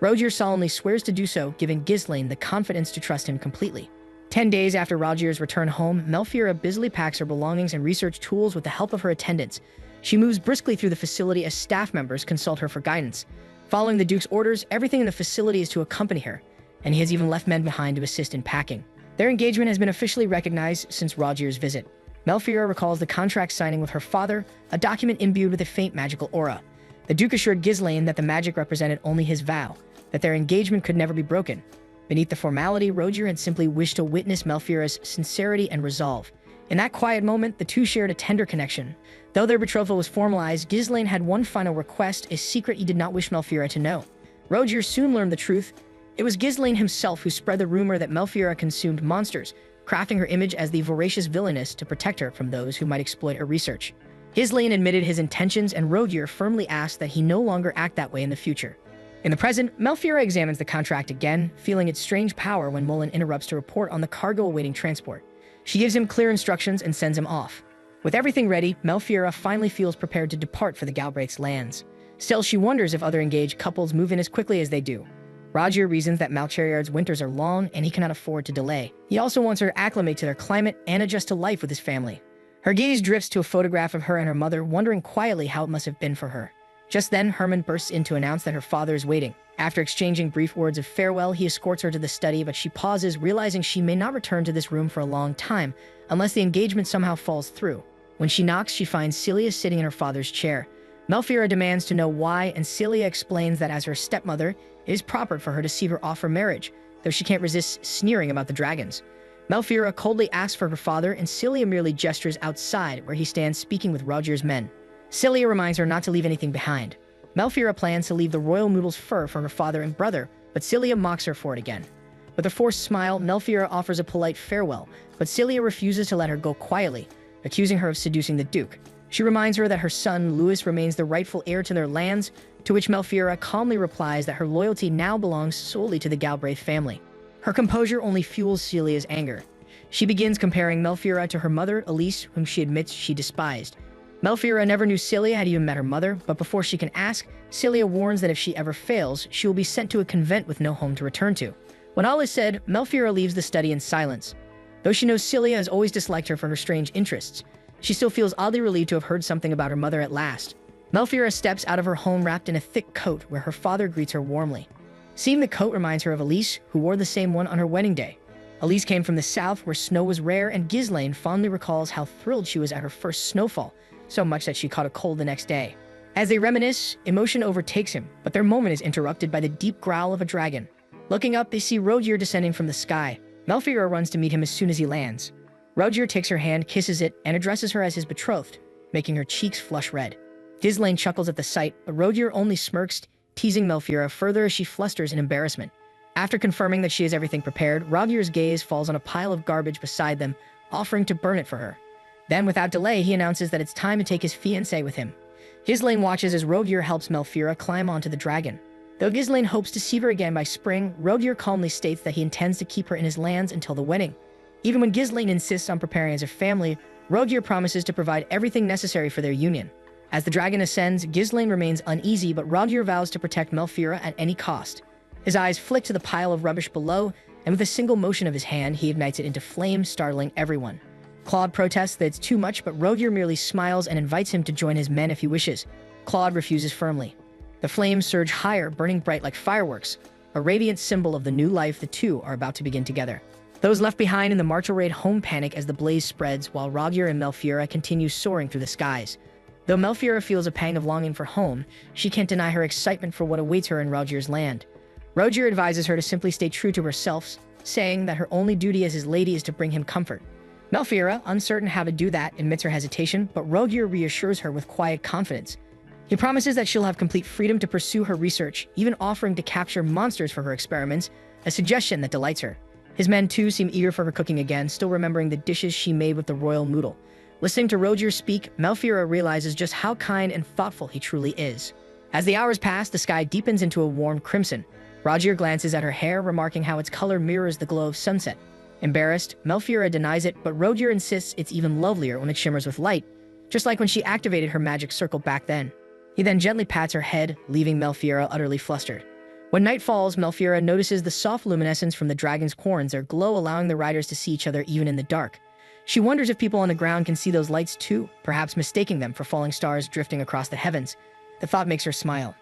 [SPEAKER 1] Rodier solemnly swears to do so, giving Ghislaine the confidence to trust him completely. 10 days after Rodier's return home, Melfiora busily packs her belongings and research tools with the help of her attendants. She moves briskly through the facility as staff members consult her for guidance. Following the Duke's orders, everything in the facility is to accompany her, and he has even left men behind to assist in packing. Their engagement has been officially recognized since Rodier's visit. Melfiora recalls the contract signing with her father, a document imbued with a faint magical aura. The Duke assured Ghislaine that the magic represented only his vow, that their engagement could never be broken. Beneath the formality, Rodier had simply wished to witness Melfiora's sincerity and resolve. In that quiet moment, the two shared a tender connection. Though their betrothal was formalized, Ghislaine had one final request, a secret he did not wish Melfiora to know. Rodier soon learned the truth. It was Ghislaine himself who spread the rumor that Melfiora consumed monsters, crafting her image as the voracious villainess to protect her from those who might exploit her research. Ghislaine admitted his intentions, and Rodier firmly asked that he no longer act that way in the future. In the present, Melfiora examines the contract again, feeling its strange power when Mullen interrupts to report on the cargo awaiting transport. She gives him clear instructions and sends him off. With everything ready, Melfiora finally feels prepared to depart for the Galbraith's lands. Still, she wonders if other engaged couples move in as quickly as they do. Rodier reasons that Malcheriard's winters are long and he cannot afford to delay. He also wants her to acclimate to their climate and adjust to life with his family. Her gaze drifts to a photograph of her and her mother, wondering quietly how it must have been for her. Just then, Herman bursts in to announce that her father is waiting. After exchanging brief words of farewell, he escorts her to the study, but she pauses, realizing she may not return to this room for a long time, unless the engagement somehow falls through. When she knocks, she finds Celia sitting in her father's chair. Melfiora demands to know why, and Celia explains that as her stepmother, it is proper for her to see her off for marriage, though she can't resist sneering about the dragons. Melfiora coldly asks for her father, and Celia merely gestures outside, where he stands speaking with Roger's men. Celia reminds her not to leave anything behind. Melfiora plans to leave the royal noodle's fur for her father and brother, but Celia mocks her for it again. With a forced smile, Melfiora offers a polite farewell, but Celia refuses to let her go quietly, accusing her of seducing the Duke. She reminds her that her son, Louis, remains the rightful heir to their lands, to which Melfiora calmly replies that her loyalty now belongs solely to the Galbraith family. Her composure only fuels Celia's anger. She begins comparing Melfiora to her mother, Elise, whom she admits she despised. Melfiora never knew Celia had even met her mother, but before she can ask, Celia warns that if she ever fails, she will be sent to a convent with no home to return to. When all is said, Melfiora leaves the study in silence. Though she knows Celia has always disliked her for her strange interests, she still feels oddly relieved to have heard something about her mother at last. Melfiora steps out of her home wrapped in a thick coat, where her father greets her warmly. Seeing the coat reminds her of Elise, who wore the same one on her wedding day. Elise came from the south, where snow was rare, and Ghislaine fondly recalls how thrilled she was at her first snowfall, so much that she caught a cold the next day. As they reminisce, emotion overtakes him, but their moment is interrupted by the deep growl of a dragon. Looking up, they see Roger descending from the sky. Melfiora runs to meet him as soon as he lands. Roger takes her hand, kisses it, and addresses her as his betrothed, making her cheeks flush red. Ghislaine chuckles at the sight, but Roger only smirks, teasing Melfiora further as she flusters in embarrassment. After confirming that she has everything prepared, Roger's gaze falls on a pile of garbage beside them, offering to burn it for her. Then, without delay, he announces that it's time to take his fiancée with him. Ghislaine watches as Roger helps Melfiora climb onto the dragon. Though Ghislaine hopes to see her again by spring, Roger calmly states that he intends to keep her in his lands until the wedding. Even when Ghislaine insists on preparing as a family, Roger promises to provide everything necessary for their union. As the dragon ascends, Ghislaine remains uneasy, but Roger vows to protect Melfiora at any cost. His eyes flick to the pile of rubbish below, and with a single motion of his hand, he ignites it into flame, startling everyone. Claude protests that it's too much, but Roger merely smiles and invites him to join his men if he wishes. Claude refuses firmly. The flames surge higher, burning bright like fireworks, a radiant symbol of the new life the two are about to begin together. Those left behind in the March Raid home panic as the blaze spreads, while Roger and Melfiora continue soaring through the skies. Though Melfiora feels a pang of longing for home, she can't deny her excitement for what awaits her in Roger's land. Roger advises her to simply stay true to herself, saying that her only duty as his lady is to bring him comfort. Melfiora, uncertain how to do that, admits her hesitation, but Roger reassures her with quiet confidence. He promises that she'll have complete freedom to pursue her research, even offering to capture monsters for her experiments, a suggestion that delights her. His men, too, seem eager for her cooking again, still remembering the dishes she made with the royal noodle. Listening to Roger speak, Melfiora realizes just how kind and thoughtful he truly is. As the hours pass, the sky deepens into a warm crimson. Roger glances at her hair, remarking how its color mirrors the glow of sunset. Embarrassed, Melfiora denies it, but Roger insists it's even lovelier when it shimmers with light, just like when she activated her magic circle back then. He then gently pats her head, leaving Melfiora utterly flustered. When night falls, Melfiora notices the soft luminescence from the dragon's horns, their glow allowing the riders to see each other even in the dark. She wonders if people on the ground can see those lights too, perhaps mistaking them for falling stars drifting across the heavens. The thought makes her smile.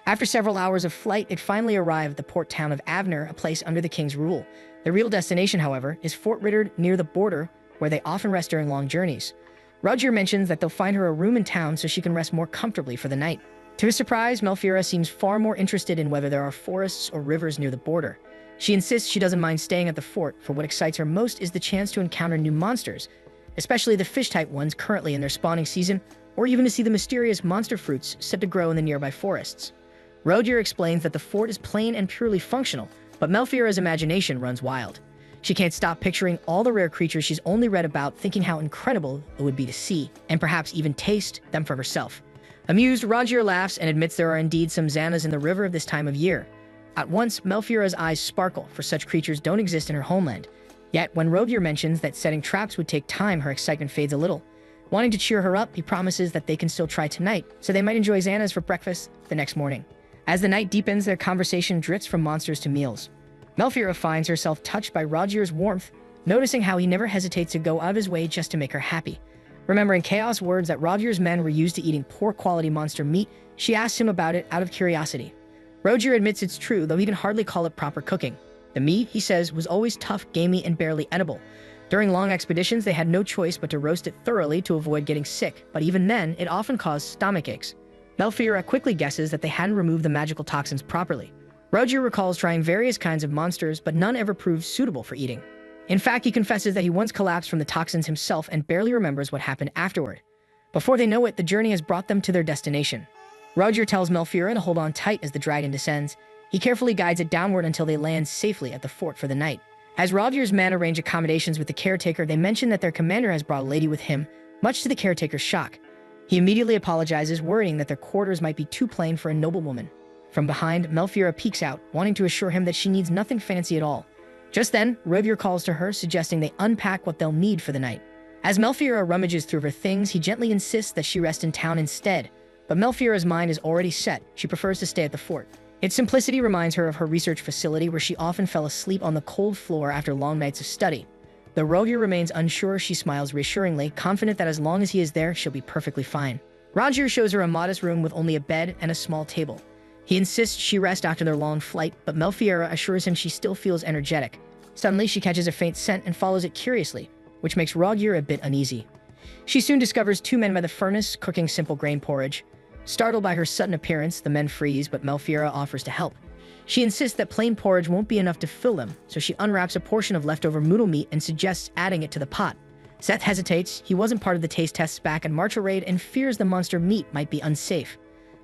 [SPEAKER 1] After several hours of flight, it finally arrived at the port town of Avner, a place under the king's rule. The real destination, however, is Fort Ritter near the border, where they often rest during long journeys. Roger mentions that they'll find her a room in town so she can rest more comfortably for the night. To his surprise, Melfiora seems far more interested in whether there are forests or rivers near the border. She insists she doesn't mind staying at the fort, for what excites her most is the chance to encounter new monsters, especially the fish-type ones currently in their spawning season, or even to see the mysterious monster fruits said to grow in the nearby forests. Roger explains that the fort is plain and purely functional, but Melfiora's imagination runs wild. She can't stop picturing all the rare creatures she's only read about, thinking how incredible it would be to see, and perhaps even taste, them for herself. Amused, Roger laughs and admits there are indeed some Xanas in the river of this time of year. At once, Melfiora's eyes sparkle, for such creatures don't exist in her homeland. Yet, when Roger mentions that setting traps would take time, her excitement fades a little. Wanting to cheer her up, he promises that they can still try tonight, so they might enjoy Xanas for breakfast the next morning. As the night deepens, their conversation drifts from monsters to meals. Melfiora finds herself touched by Roger's warmth, noticing how he never hesitates to go out of his way just to make her happy. Remembering Chaos' words that Rovier's men were used to eating poor-quality monster meat, she asks him about it out of curiosity. Rogier admits it's true, though he can hardly call it proper cooking. The meat, he says, was always tough, gamey, and barely edible. During long expeditions, they had no choice but to roast it thoroughly to avoid getting sick, but even then, it often caused stomach aches. Melfiora quickly guesses that they hadn't removed the magical toxins properly. Rogier recalls trying various kinds of monsters, but none ever proved suitable for eating. In fact, he confesses that he once collapsed from the toxins himself and barely remembers what happened afterward. Before they know it, the journey has brought them to their destination. Rogier tells Melfiora to hold on tight as the dragon descends. He carefully guides it downward until they land safely at the fort for the night. As Rovier's men arrange accommodations with the caretaker, they mention that their commander has brought a lady with him, much to the caretaker's shock. He immediately apologizes, worrying that their quarters might be too plain for a noblewoman. From behind, Melfiora peeks out, wanting to assure him that she needs nothing fancy at all. Just then, Rogier calls to her, suggesting they unpack what they'll need for the night. As Melfiora rummages through her things, he gently insists that she rest in town instead. But Melfiora's mind is already set. She prefers to stay at the fort. Its simplicity reminds her of her research facility, where she often fell asleep on the cold floor after long nights of study. Though Rogier remains unsure, she smiles reassuringly, confident that as long as he is there, she'll be perfectly fine. Rogier shows her a modest room with only a bed and a small table. He insists she rest after their long flight, but Melfiora assures him she still feels energetic. Suddenly, she catches a faint scent and follows it curiously, which makes Rogier a bit uneasy. She soon discovers two men by the furnace cooking simple grain porridge. Startled by her sudden appearance, the men freeze, but Melfiora offers to help. She insists that plain porridge won't be enough to fill them, so she unwraps a portion of leftover moodle meat and suggests adding it to the pot. Seth hesitates. He wasn't part of the taste tests back in Marcha Raid and fears the monster meat might be unsafe.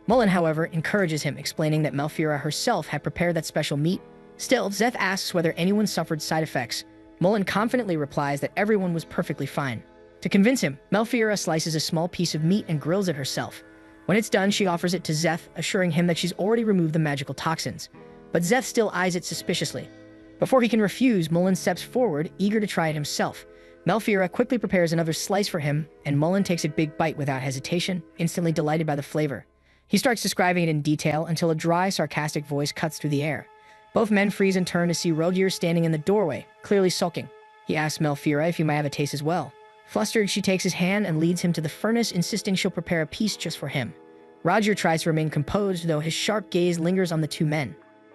[SPEAKER 1] Mullen, however, encourages him, explaining that Melfiora herself had prepared that special meat. Still, Zeth asks whether anyone suffered side effects. Mullen confidently replies that everyone was perfectly fine. To convince him, Melfiora slices a small piece of meat and grills it herself. When it's done, she offers it to Zeth, assuring him that she's already removed the magical toxins. But Zeth still eyes it suspiciously. Before he can refuse, Mullen steps forward, eager to try it himself. Melfiora quickly prepares another slice for him, and Mullen takes a big bite without hesitation, instantly delighted by the flavor. He starts describing it in detail until a dry, sarcastic voice cuts through the air. Both men freeze and turn to see Rogier standing in the doorway, clearly sulking. He asks Melfiora if he might have a taste as well. Flustered, she takes his hand and leads him to the furnace, insisting she'll prepare a piece just for him. Rogier tries to remain composed, though his sharp gaze lingers on the two men.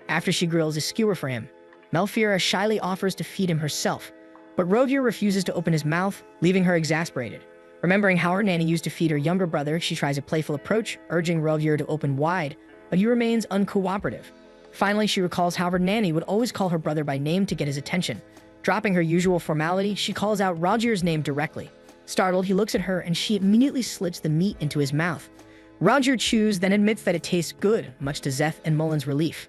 [SPEAKER 1] After she grills a skewer for him, Melfiora shyly offers to feed him herself, but Rogier refuses to open his mouth, leaving her exasperated. Remembering how her nanny used to feed her younger brother, she tries a playful approach, urging Rogier to open wide, but he remains uncooperative. Finally, she recalls how her nanny would always call her brother by name to get his attention. Dropping her usual formality, she calls out Rogier's name directly. Startled, he looks at her and she immediately slits the meat into his mouth. Rogier chews, then admits that it tastes good, much to Zeth and Mullen's relief.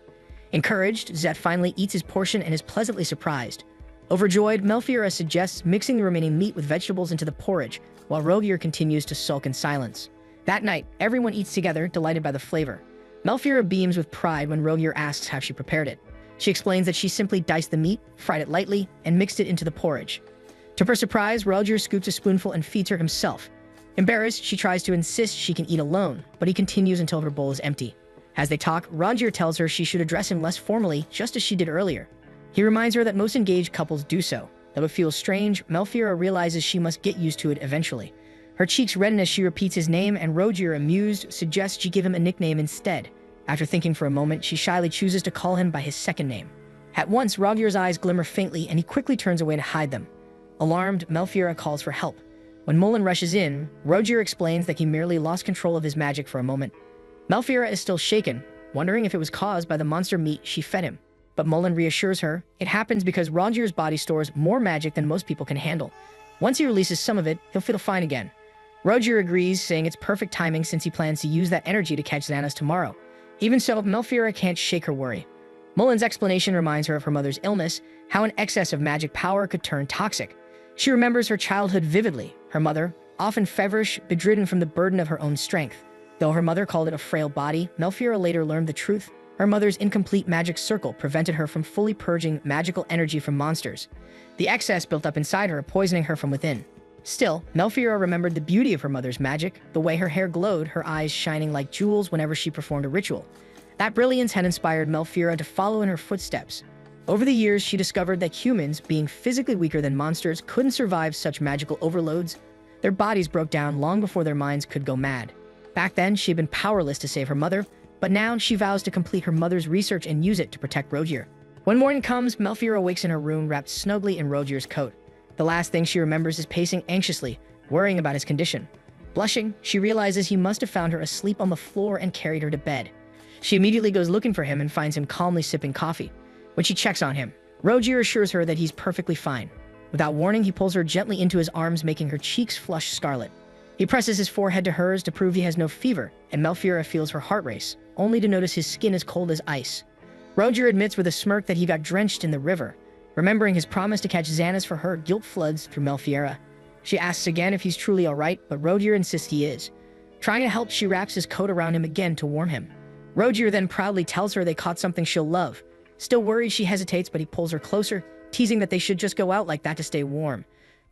[SPEAKER 1] Encouraged, Zeth finally eats his portion and is pleasantly surprised. Overjoyed, Melfiora suggests mixing the remaining meat with vegetables into the porridge, while Rogier continues to sulk in silence. That night, everyone eats together, delighted by the flavor. Melfiora beams with pride when Rogier asks how she prepared it. She explains that she simply diced the meat, fried it lightly, and mixed it into the porridge. To her surprise, Rogier scoops a spoonful and feeds her himself. Embarrassed, she tries to insist she can eat alone, but he continues until her bowl is empty. As they talk, Rogier tells her she should address him less formally, just as she did earlier. He reminds her that most engaged couples do so. Though it feels strange, Melfiora realizes she must get used to it eventually. Her cheeks redden as she repeats his name, and Rogier, amused, suggests she give him a nickname instead. After thinking for a moment, she shyly chooses to call him by his second name. At once, Rogier's eyes glimmer faintly, and he quickly turns away to hide them. Alarmed, Melfiora calls for help. When Mullen rushes in, Rogier explains that he merely lost control of his magic for a moment. Melfiora is still shaken, wondering if it was caused by the monster meat she fed him. But Mullen reassures her it happens because Rogier's body stores more magic than most people can handle. Once he releases some of it, he'll feel fine again. Rogier agrees, saying it's perfect timing since he plans to use that energy to catch Xana's tomorrow. Even so, Melfiora can't shake her worry. Mullen's explanation reminds her of her mother's illness, how an excess of magic power could turn toxic. She remembers her childhood vividly, her mother, often feverish, bedridden from the burden of her own strength. Though her mother called it a frail body, Melfiora later learned the truth. Her mother's incomplete magic circle prevented her from fully purging magical energy from monsters. The excess built up inside her, poisoning her from within. Still, Melfiora remembered the beauty of her mother's magic, the way her hair glowed, her eyes shining like jewels whenever she performed a ritual. That brilliance had inspired Melfiora to follow in her footsteps. Over the years, she discovered that humans, being physically weaker than monsters, couldn't survive such magical overloads. Their bodies broke down long before their minds could go mad. Back then, she had been powerless to save her mother, but now she vows to complete her mother's research and use it to protect Rogier. When morning comes, Melfiora awakes in her room wrapped snugly in Rogier's coat. The last thing she remembers is pacing anxiously, worrying about his condition. Blushing, she realizes he must have found her asleep on the floor and carried her to bed. She immediately goes looking for him and finds him calmly sipping coffee. When she checks on him, Rogier assures her that he's perfectly fine. Without warning, he pulls her gently into his arms, making her cheeks flush scarlet. He presses his forehead to hers to prove he has no fever, and Melfiora feels her heart race, only to notice his skin is cold as ice. Rogier admits with a smirk that he got drenched in the river. Remembering his promise to catch Xana's for her, guilt floods through Melfiora. She asks again if he's truly alright, but Rogier insists he is. Trying to help, she wraps his coat around him again to warm him. Rogier then proudly tells her they caught something she'll love. Still worried, she hesitates, but he pulls her closer, teasing that they should just go out like that to stay warm.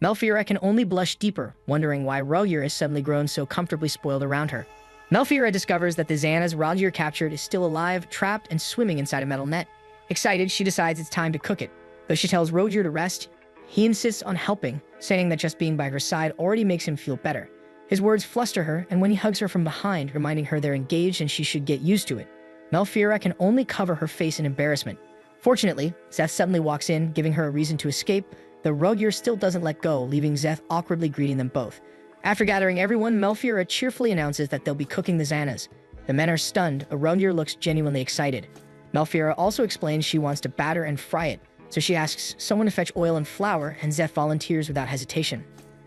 [SPEAKER 1] Melfiora can only blush deeper, wondering why Rogier has suddenly grown so comfortably spoiled around her. Melfiora discovers that the Xana's Rogier captured is still alive, trapped, and swimming inside a metal net. Excited, she decides it's time to cook it. Though she tells Rogier to rest, he insists on helping, saying that just being by her side already makes him feel better. His words fluster her, and when he hugs her from behind, reminding her they're engaged and she should get used to it, Melfiora can only cover her face in embarrassment. Fortunately, Szeth suddenly walks in, giving her a reason to escape, though Rogier still doesn't let go, leaving Szeth awkwardly greeting them both. After gathering everyone, Melfiora cheerfully announces that they'll be cooking the Xanas. The men are stunned, but Rogier looks genuinely excited. Melfiora also explains she wants to batter and fry it, so she asks someone to fetch oil and flour, and Szeth volunteers without hesitation.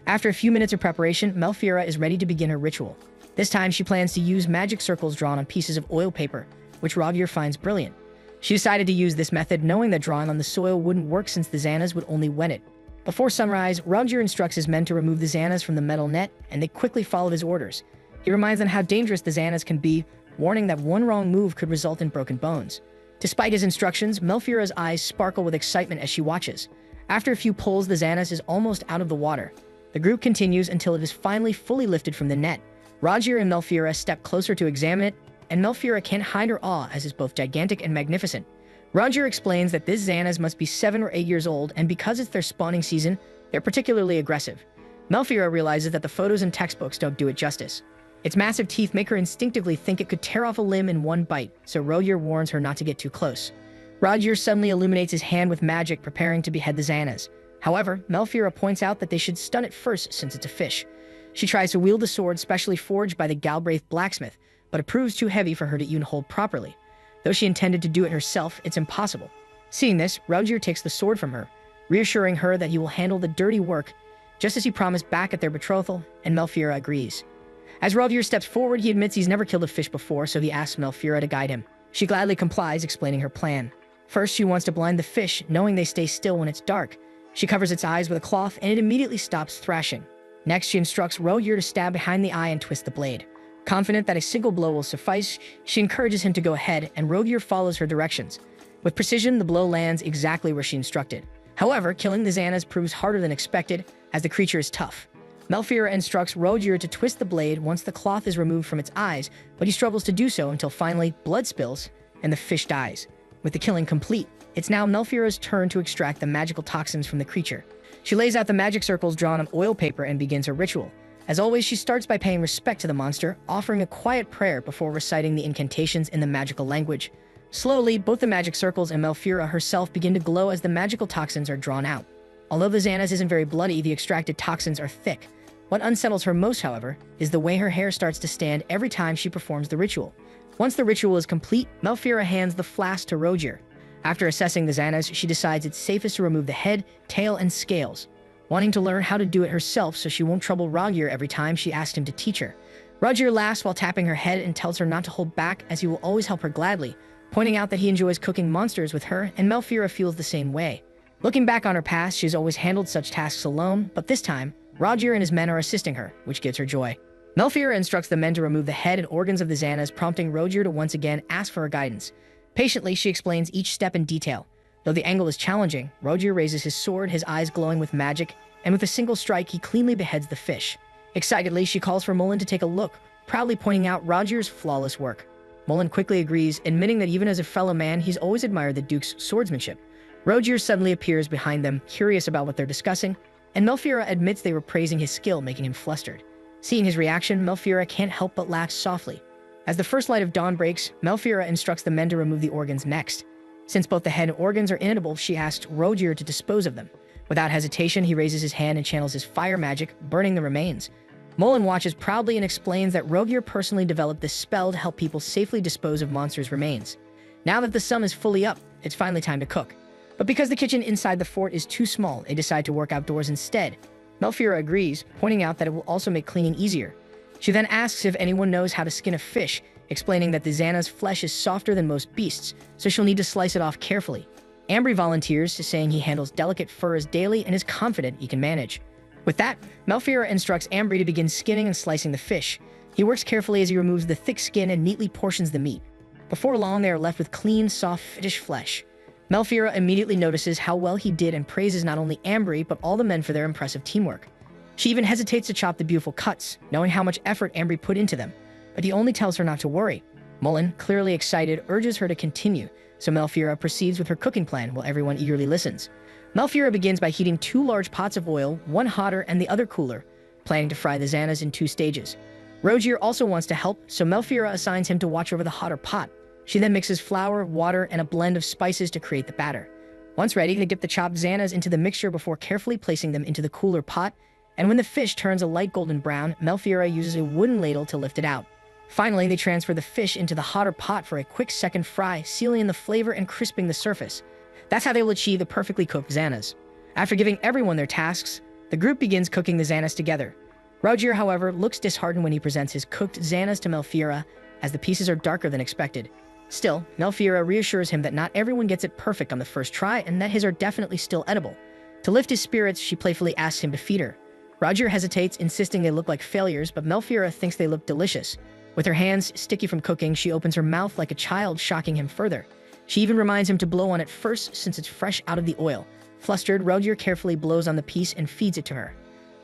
[SPEAKER 1] After a few minutes of preparation, Melfiora is ready to begin her ritual. This time, she plans to use magic circles drawn on pieces of oil paper, which Rogier finds brilliant. She decided to use this method, knowing that drawing on the soil wouldn't work since the Xanas would only wet it. Before sunrise, Rogier instructs his men to remove the Xanas from the metal net, and they quickly follow his orders. He reminds them how dangerous the Xanas can be, warning that one wrong move could result in broken bones. Despite his instructions, Melfiora's eyes sparkle with excitement as she watches. After a few pulls, the Xanas is almost out of the water. The group continues until it is finally fully lifted from the net. Rogier and Melfiora step closer to examine it, and Melfiora can't hide her awe as it's both gigantic and magnificent. Rogier explains that this Xanas must be 7 or 8 years old, and because it's their spawning season, they're particularly aggressive. Melfiora realizes that the photos and textbooks don't do it justice. Its massive teeth make her instinctively think it could tear off a limb in one bite, so Rogier warns her not to get too close. Rogier suddenly illuminates his hand with magic, preparing to behead the Xanas. However, Melfiora points out that they should stun it first since it's a fish. She tries to wield the sword specially forged by the Galbraith blacksmith, but it proves too heavy for her to even hold properly. Though she intended to do it herself, it's impossible. Seeing this, Rogier takes the sword from her, reassuring her that he will handle the dirty work, just as he promised back at their betrothal, and Melfiora agrees. As Rogier steps forward, he admits he's never killed a fish before, so he asks Melfiora to guide him. She gladly complies, explaining her plan. First, she wants to blind the fish, knowing they stay still when it's dark. She covers its eyes with a cloth, and it immediately stops thrashing. Next, she instructs Rogier to stab behind the eye and twist the blade. Confident that a single blow will suffice, she encourages him to go ahead, and Rogier follows her directions. With precision, the blow lands exactly where she instructed. However, killing the Xanas proves harder than expected, as the creature is tough. Melfiora instructs Rogier to twist the blade once the cloth is removed from its eyes, but he struggles to do so until finally blood spills, and the fish dies. With the killing complete, it's now Melfiora's turn to extract the magical toxins from the creature. She lays out the magic circles drawn on oil paper and begins her ritual. As always, she starts by paying respect to the monster, offering a quiet prayer before reciting the incantations in the magical language. Slowly, both the magic circles and Melfiora herself begin to glow as the magical toxins are drawn out. Although the Xanas isn't very bloody, the extracted toxins are thick. What unsettles her most, however, is the way her hair starts to stand every time she performs the ritual. Once the ritual is complete, Melfiora hands the flask to Rogier. After assessing the Xanas, she decides it's safest to remove the head, tail, and scales, wanting to learn how to do it herself so she won't trouble Rogier every time she asks him to teach her. Rogier laughs while tapping her head and tells her not to hold back, as he will always help her gladly, pointing out that he enjoys cooking monsters with her, and Melfiora feels the same way. Looking back on her past, she's always handled such tasks alone, but this time, Rogier and his men are assisting her, which gives her joy. Melfiora instructs the men to remove the head and organs of the Xanas, prompting Rogier to once again ask for her guidance. Patiently, she explains each step in detail. Though the angle is challenging, Rogier raises his sword, his eyes glowing with magic, and with a single strike, he cleanly beheads the fish. Excitedly, she calls for Mullen to take a look, proudly pointing out Rogier's flawless work. Mullen quickly agrees, admitting that even as a fellow man, he's always admired the Duke's swordsmanship. Rogier suddenly appears behind them, curious about what they're discussing. and Melfiora admits they were praising his skill, making him flustered. Seeing his reaction, Melfiora can't help but laugh softly. As the first light of dawn breaks, Melfiora instructs the men to remove the organs next. Since both the head and organs are inedible, she asks Rogier to dispose of them. Without hesitation, he raises his hand and channels his fire magic, burning the remains. Mullen watches proudly and explains that Rogier personally developed this spell to help people safely dispose of monsters' remains. Now that the sun is fully up, it's finally time to cook. But because the kitchen inside the fort is too small, they decide to work outdoors instead. Melfiora agrees, pointing out that it will also make cleaning easier. She then asks if anyone knows how to skin a fish, explaining that the Xana's flesh is softer than most beasts, so she'll need to slice it off carefully. Ambry volunteers, saying he handles delicate furs daily and is confident he can manage. With that, Melfiora instructs Ambry to begin skinning and slicing the fish. He works carefully as he removes the thick skin and neatly portions the meat. Before long, they are left with clean, soft fish flesh. Melfiora immediately notices how well he did and praises not only Ambry, but all the men for their impressive teamwork. She even hesitates to chop the beautiful cuts, knowing how much effort Ambry put into them, but he only tells her not to worry. Mullen, clearly excited, urges her to continue, so Melfiora proceeds with her cooking plan while everyone eagerly listens. Melfiora begins by heating 2 large pots of oil, one hotter and the other cooler, planning to fry the Xanas in 2 stages. Rogier also wants to help, so Melfiora assigns him to watch over the hotter pot. She then mixes flour, water, and a blend of spices to create the batter. Once ready, they dip the chopped Xanas into the mixture before carefully placing them into the cooler pot, and when the fish turns a light golden brown, Melfiora uses a wooden ladle to lift it out. Finally, they transfer the fish into the hotter pot for a quick second fry, sealing in the flavor and crisping the surface. That's how they will achieve the perfectly cooked Xanas. After giving everyone their tasks, the group begins cooking the Xanas together. Rogier, however, looks disheartened when he presents his cooked Xanas to Melfiora, as the pieces are darker than expected. Still, Melfiora reassures him that not everyone gets it perfect on the first try and that his are definitely still edible. To lift his spirits, she playfully asks him to feed her. Rogier hesitates, insisting they look like failures, but Melfiora thinks they look delicious. With her hands sticky from cooking, she opens her mouth like a child, shocking him further. She even reminds him to blow on it first since it's fresh out of the oil. Flustered, Rogier carefully blows on the piece and feeds it to her.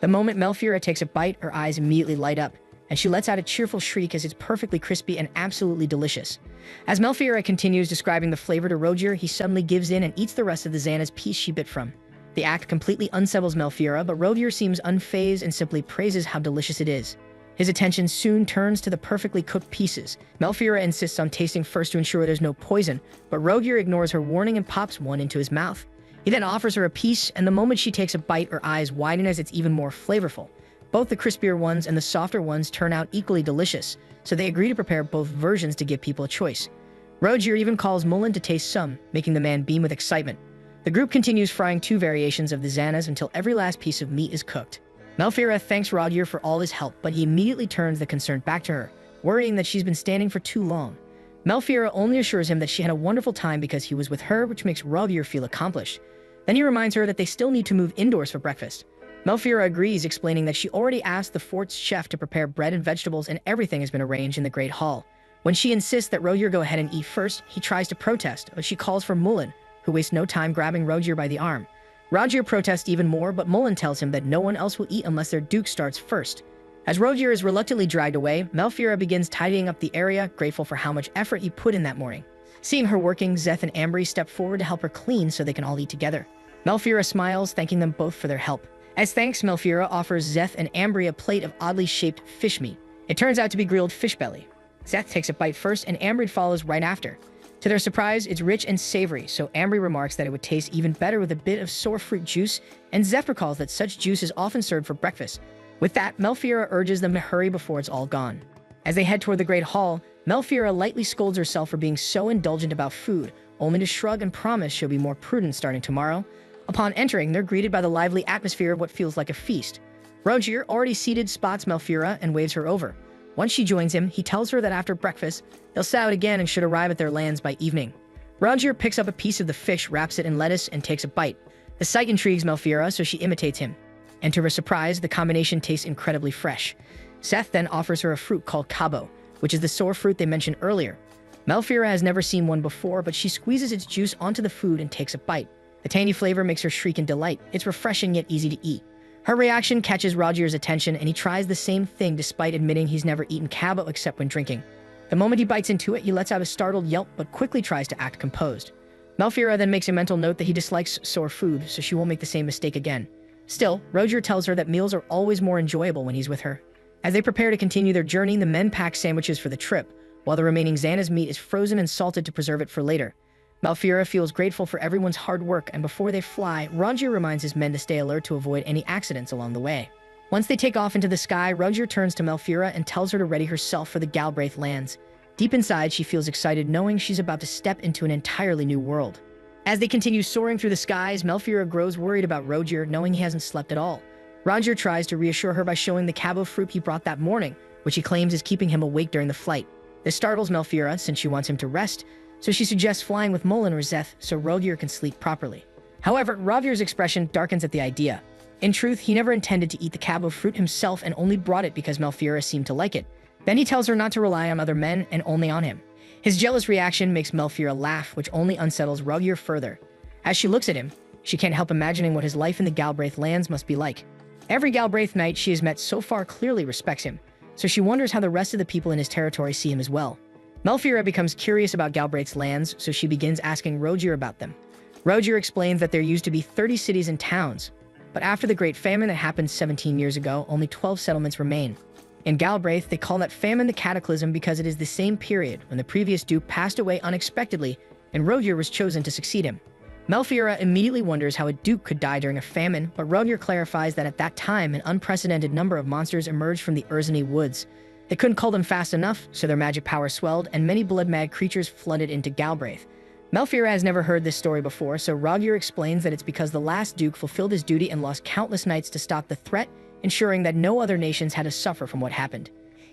[SPEAKER 1] The moment Melfiora takes a bite, her eyes immediately light up, and she lets out a cheerful shriek as it's perfectly crispy and absolutely delicious. As Melfiora continues describing the flavor to Rogier, he suddenly gives in and eats the rest of the Xana's piece she bit from. The act completely unsettles Melfiora, but Rogier seems unfazed and simply praises how delicious it is. His attention soon turns to the perfectly cooked pieces. Melfiora insists on tasting first to ensure there's no poison, but Rogier ignores her warning and pops one into his mouth. He then offers her a piece, and the moment she takes a bite, her eyes widen as it's even more flavorful. Both the crispier ones and the softer ones turn out equally delicious, so they agree to prepare both versions to give people a choice. Rogier even calls Mullen to taste some, making the man beam with excitement. The group continues frying 2 variations of the Xanas until every last piece of meat is cooked. Melfiora thanks Rogier for all his help, but he immediately turns the concern back to her, worrying that she's been standing for too long. Melfiora only assures him that she had a wonderful time because he was with her, which makes Rogier feel accomplished. Then he reminds her that they still need to move indoors for breakfast. Melfiora agrees, explaining that she already asked the fort's chef to prepare bread and vegetables and everything has been arranged in the Great Hall. When she insists that Rogier go ahead and eat first, he tries to protest, but she calls for Mullen, who wastes no time grabbing Rogier by the arm. Rogier protests even more, but Mullen tells him that no one else will eat unless their duke starts first. As Rogier is reluctantly dragged away, Melfiora begins tidying up the area, grateful for how much effort he put in that morning. Seeing her working, Szeth and Ambry step forward to help her clean so they can all eat together. Melfiora smiles, thanking them both for their help. As thanks, Melfiora offers Szeth and Ambry a plate of oddly shaped fish meat. It turns out to be grilled fish belly. Szeth takes a bite first, and Ambry follows right after. To their surprise, it's rich and savory, so Ambry remarks that it would taste even better with a bit of sour fruit juice, and Szeth recalls that such juice is often served for breakfast. With that, Melfiora urges them to hurry before it's all gone. As they head toward the Great Hall, Melfiora lightly scolds herself for being so indulgent about food, only to shrug and promise she'll be more prudent starting tomorrow. Upon entering, they're greeted by the lively atmosphere of what feels like a feast. Rogier, already seated, spots Melfiora and waves her over. Once she joins him, he tells her that after breakfast, they'll set out again and should arrive at their lands by evening. Rogier picks up a piece of the fish, wraps it in lettuce, and takes a bite. The sight intrigues Melfiora, so she imitates him. And to her surprise, the combination tastes incredibly fresh. Szeth then offers her a fruit called cabo, which is the sour fruit they mentioned earlier. Melfiora has never seen one before, but she squeezes its juice onto the food and takes a bite. The tangy flavor makes her shriek in delight. It's refreshing yet easy to eat. Her reaction catches Rogier's attention, and he tries the same thing despite admitting he's never eaten cabo except when drinking. The moment he bites into it, he lets out a startled yelp but quickly tries to act composed. Melfiora then makes a mental note that he dislikes sour food, so she won't make the same mistake again. Still, Roger tells her that meals are always more enjoyable when he's with her. As they prepare to continue their journey, the men pack sandwiches for the trip, while the remaining Xana's meat is frozen and salted to preserve it for later. Malfira feels grateful for everyone's hard work, and before they fly, Roger reminds his men to stay alert to avoid any accidents along the way. Once they take off into the sky, Roger turns to Malfira and tells her to ready herself for the Galbraith lands. Deep inside, she feels excited knowing she's about to step into an entirely new world. As they continue soaring through the skies, Malfira grows worried about Roger, knowing he hasn't slept at all. Roger tries to reassure her by showing the cabo fruit he brought that morning, which he claims is keeping him awake during the flight. This startles Malfira since she wants him to rest, so she suggests flying with Mullen or Zeth so Roger can sleep properly. However, Roger's expression darkens at the idea. In truth, he never intended to eat the cabo fruit himself and only brought it because Malfira seemed to like it. Then he tells her not to rely on other men and only on him. His jealous reaction makes Malfira laugh, which only unsettles Roger further. As she looks at him, she can't help imagining what his life in the Galbraith lands must be like. Every Galbraith knight she has met so far clearly respects him, so she wonders how the rest of the people in his territory see him as well. Malfira becomes curious about Galbraith's lands, so she begins asking Roger about them. Roger explains that there used to be 30 cities and towns, but after the Great Famine that happened 17 years ago, only 12 settlements remain. In Galbraith, they call that famine the Cataclysm because it is the same period when the previous duke passed away unexpectedly and Roger was chosen to succeed him. Malfira immediately wonders how a duke could die during a famine, but Roger clarifies that at that time, an unprecedented number of monsters emerged from the Urzani woods. They couldn't call them fast enough, so their magic power swelled, and many blood-mad creatures flooded into Galbraith. Malfira has never heard this story before, so Roger explains that it's because the last duke fulfilled his duty and lost countless knights to stop the threat, ensuring that no other nations had to suffer from what happened.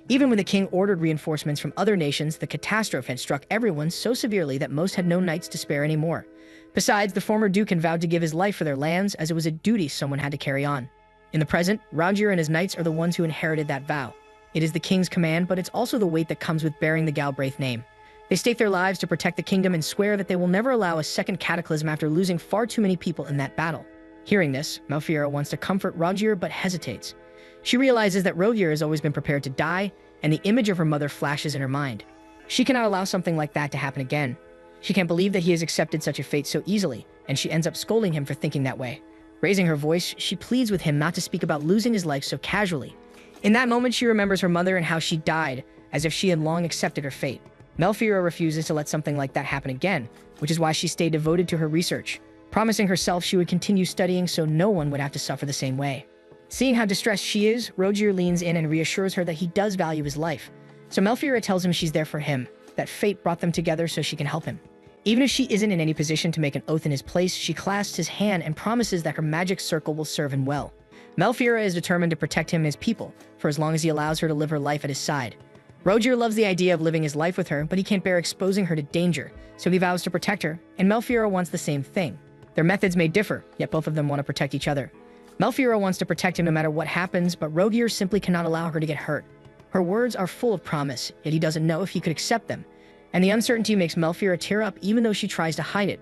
[SPEAKER 1] Even when the king ordered reinforcements from other nations, the catastrophe had struck everyone so severely that most had no knights to spare anymore. Besides, the former duke had vowed to give his life for their lands, as it was a duty someone had to carry on. In the present, Roger and his knights are the ones who inherited that vow. It is the king's command, but it's also the weight that comes with bearing the Galbraith name. They stake their lives to protect the kingdom and swear that they will never allow a second cataclysm after losing far too many people in that battle. Hearing this, Malfira wants to comfort Roger but hesitates. She realizes that Roger has always been prepared to die, and the image of her mother flashes in her mind. She cannot allow something like that to happen again. She can't believe that he has accepted such a fate so easily, and she ends up scolding him for thinking that way. Raising her voice, she pleads with him not to speak about losing his life so casually. In that moment, she remembers her mother and how she died, as if she had long accepted her fate. Malfira refuses to let something like that happen again, which is why she stayed devoted to her research, promising herself she would continue studying so no one would have to suffer the same way. Seeing how distressed she is, Roger leans in and reassures her that he does value his life. So Malfira tells him she's there for him, that fate brought them together so she can help him. Even if she isn't in any position to make an oath in his place, she clasps his hand and promises that her magic circle will serve him well. Malfira is determined to protect him and his people, for as long as he allows her to live her life at his side. Roger loves the idea of living his life with her, but he can't bear exposing her to danger, so he vows to protect her, and Malfira wants the same thing. Their methods may differ, yet both of them want to protect each other. Malfira wants to protect him no matter what happens, but Roger simply cannot allow her to get hurt. Her words are full of promise, yet he doesn't know if he could accept them, and the uncertainty makes Malfira tear up even though she tries to hide it.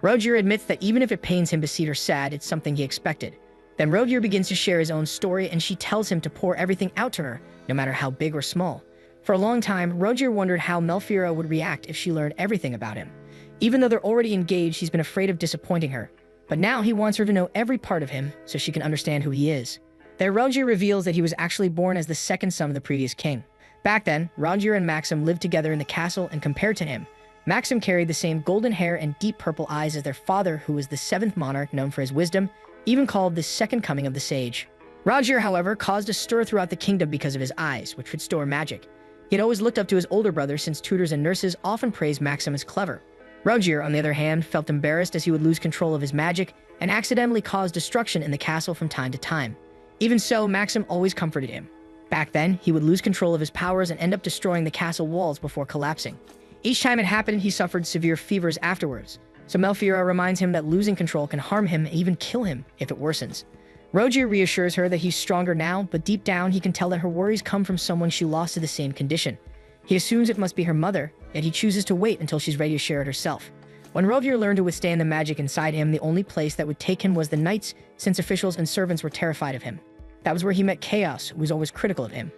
[SPEAKER 1] Roger admits that even if it pains him to see her sad, it's something he expected. Then Roger begins to share his own story, and she tells him to pour everything out to her, no matter how big or small. For a long time, Roger wondered how Malfira would react if she learned everything about him. Even though they're already engaged, he's been afraid of disappointing her. But now he wants her to know every part of him so she can understand who he is. There, Roger reveals that he was actually born as the second son of the previous king. Back then, Roger and Maxim lived together in the castle, and compared to him, Maxim carried the same golden hair and deep purple eyes as their father, who was the seventh monarch known for his wisdom, even called the second coming of the sage. Roger, however, caused a stir throughout the kingdom because of his eyes, which could store magic. He had always looked up to his older brother since tutors and nurses often praised Maxim as clever. Roger, on the other hand, felt embarrassed as he would lose control of his magic and accidentally cause destruction in the castle from time to time. Even so, Maxim always comforted him. Back then, he would lose control of his powers and end up destroying the castle walls before collapsing. Each time it happened, he suffered severe fevers afterwards, so Malfira reminds him that losing control can harm him and even kill him if it worsens. Roger reassures her that he's stronger now, but deep down he can tell that her worries come from someone she lost to the same condition. He assumes it must be her mother, yet he chooses to wait until she's ready to share it herself. When Roger learned to withstand the magic inside him, the only place that would take him was the knights, since officials and servants were terrified of him. That was where he met Chaos, who was always critical of him.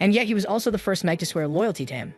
[SPEAKER 1] And yet he was also the first knight to swear loyalty to him.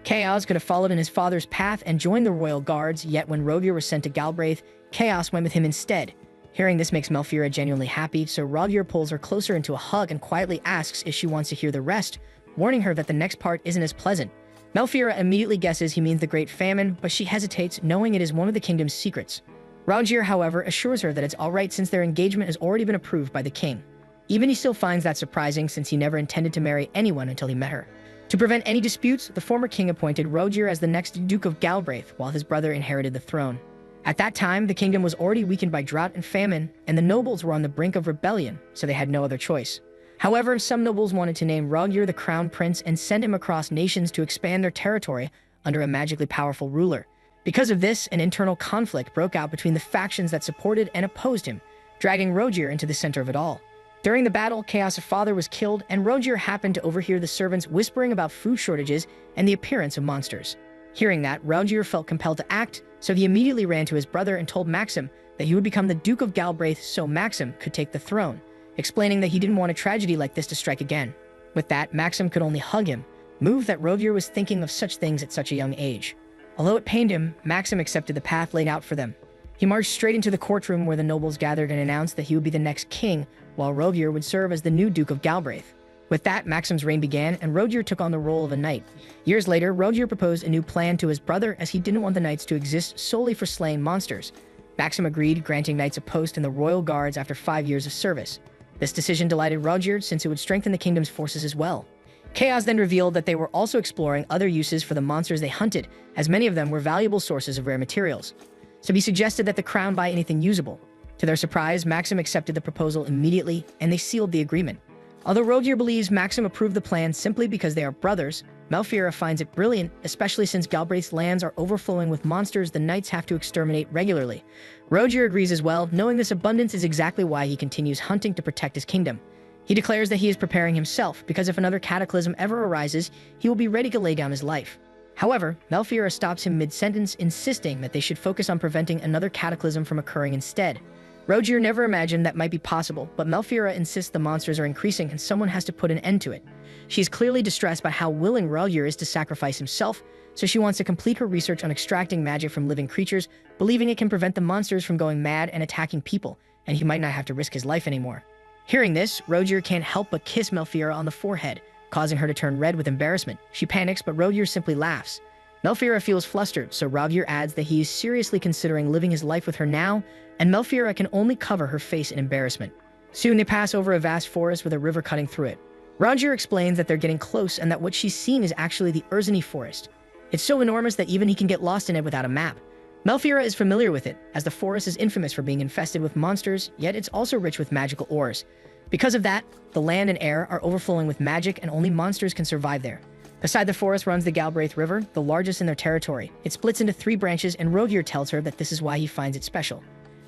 [SPEAKER 1] Chaos could have followed in his father's path and joined the royal guards, yet when Roger was sent to Galbraith, Chaos went with him instead. Hearing this makes Melfira genuinely happy, so Rogier pulls her closer into a hug and quietly asks if she wants to hear the rest, warning her that the next part isn't as pleasant. Melfira immediately guesses he means the Great Famine, but she hesitates, knowing it is one of the kingdom's secrets. Rogier, however, assures her that it's alright since their engagement has already been approved by the king. Even he still finds that surprising since he never intended to marry anyone until he met her. To prevent any disputes, the former king appointed Rogier as the next Duke of Galbraith, while his brother inherited the throne. At that time, the kingdom was already weakened by drought and famine, and the nobles were on the brink of rebellion, so they had no other choice. However, some nobles wanted to name Rogier the crown prince and send him across nations to expand their territory under a magically powerful ruler. Because of this, an internal conflict broke out between the factions that supported and opposed him, dragging Rogier into the center of it all. During the battle, Chaos' father was killed, and Rogier happened to overhear the servants whispering about food shortages and the appearance of monsters. Hearing that, Rogier felt compelled to act, so he immediately ran to his brother and told Maxim that he would become the Duke of Galbraith so Maxim could take the throne, explaining that he didn't want a tragedy like this to strike again. With that, Maxim could only hug him, moved that Rogier was thinking of such things at such a young age. Although it pained him, Maxim accepted the path laid out for them. He marched straight into the courtroom where the nobles gathered and announced that he would be the next king, while Rogier would serve as the new Duke of Galbraith. With that, Maxim's reign began, and Rogier took on the role of a knight. Years later, Rogier proposed a new plan to his brother as he didn't want the knights to exist solely for slaying monsters. Maxim agreed, granting knights a post in the royal guards after 5 years of service. This decision delighted Rogier since it would strengthen the kingdom's forces as well. Chaos then revealed that they were also exploring other uses for the monsters they hunted, as many of them were valuable sources of rare materials. So he suggested that the crown buy anything usable. To their surprise, Maxim accepted the proposal immediately, and they sealed the agreement. Although Rogier believes Maxim approved the plan simply because they are brothers, Melfira finds it brilliant, especially since Galbraith's lands are overflowing with monsters the knights have to exterminate regularly. Rogier agrees as well, knowing this abundance is exactly why he continues hunting to protect his kingdom. He declares that he is preparing himself, because if another cataclysm ever arises, he will be ready to lay down his life. However, Melfira stops him mid-sentence, insisting that they should focus on preventing another cataclysm from occurring instead. Rogier never imagined that might be possible, but Melfira insists the monsters are increasing and someone has to put an end to it. She is clearly distressed by how willing Rogier is to sacrifice himself, so she wants to complete her research on extracting magic from living creatures, believing it can prevent the monsters from going mad and attacking people, and he might not have to risk his life anymore. Hearing this, Rogier can't help but kiss Melfira on the forehead, causing her to turn red with embarrassment. She panics, but Rogier simply laughs. Melfira feels flustered, so Rogier adds that he is seriously considering living his life with her now, and Melfira can only cover her face in embarrassment. Soon they pass over a vast forest with a river cutting through it. Rogier explains that they're getting close and that what she's seen is actually the Urzini forest. It's so enormous that even he can get lost in it without a map. Melfira is familiar with it, as the forest is infamous for being infested with monsters, yet it's also rich with magical ores. Because of that, the land and air are overflowing with magic and only monsters can survive there. Beside the forest runs the Galbraith River, the largest in their territory. It splits into 3 branches, and Rogier tells her that this is why he finds it special.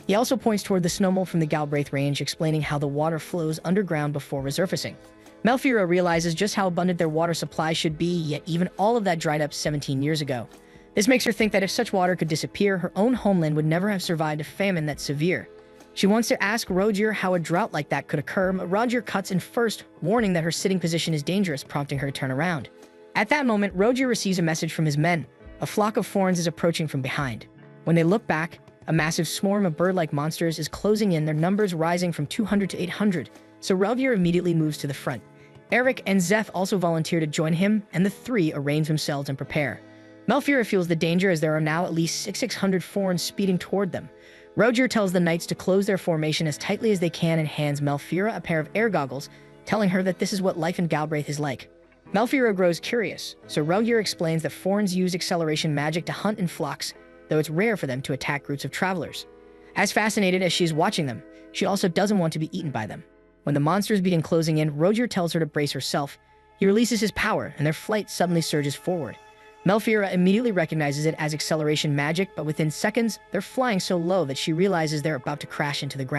[SPEAKER 1] He also points toward the snowmole from the Galbraith Range, explaining how the water flows underground before resurfacing. Melfira realizes just how abundant their water supply should be, yet even all of that dried up 17 years ago. This makes her think that if such water could disappear, her own homeland would never have survived a famine that severe. She wants to ask Rogier how a drought like that could occur, but Rogier cuts in first, warning that her sitting position is dangerous, prompting her to turn around. At that moment, Rogier receives a message from his men. A flock of Forns is approaching from behind. When they look back, a massive swarm of bird-like monsters is closing in, their numbers rising from 200 to 800, so Rogier immediately moves to the front. Eric and Zeth also volunteer to join him, and the 3 arrange themselves and prepare. Melfira feels the danger as there are now at least 600 Forns speeding toward them. Rogier tells the knights to close their formation as tightly as they can and hands Melfira a pair of air goggles, telling her that this is what life in Galbraith is like. Melfira grows curious, so Rogier explains that Forns use acceleration magic to hunt in flocks, though it's rare for them to attack groups of travelers. As fascinated as she is watching them, she also doesn't want to be eaten by them. When the monsters begin closing in, Rogier tells her to brace herself. He releases his power, and their flight suddenly surges forward. Melfira immediately recognizes it as acceleration magic, but within seconds, they're flying so low that she realizes they're about to crash into the ground.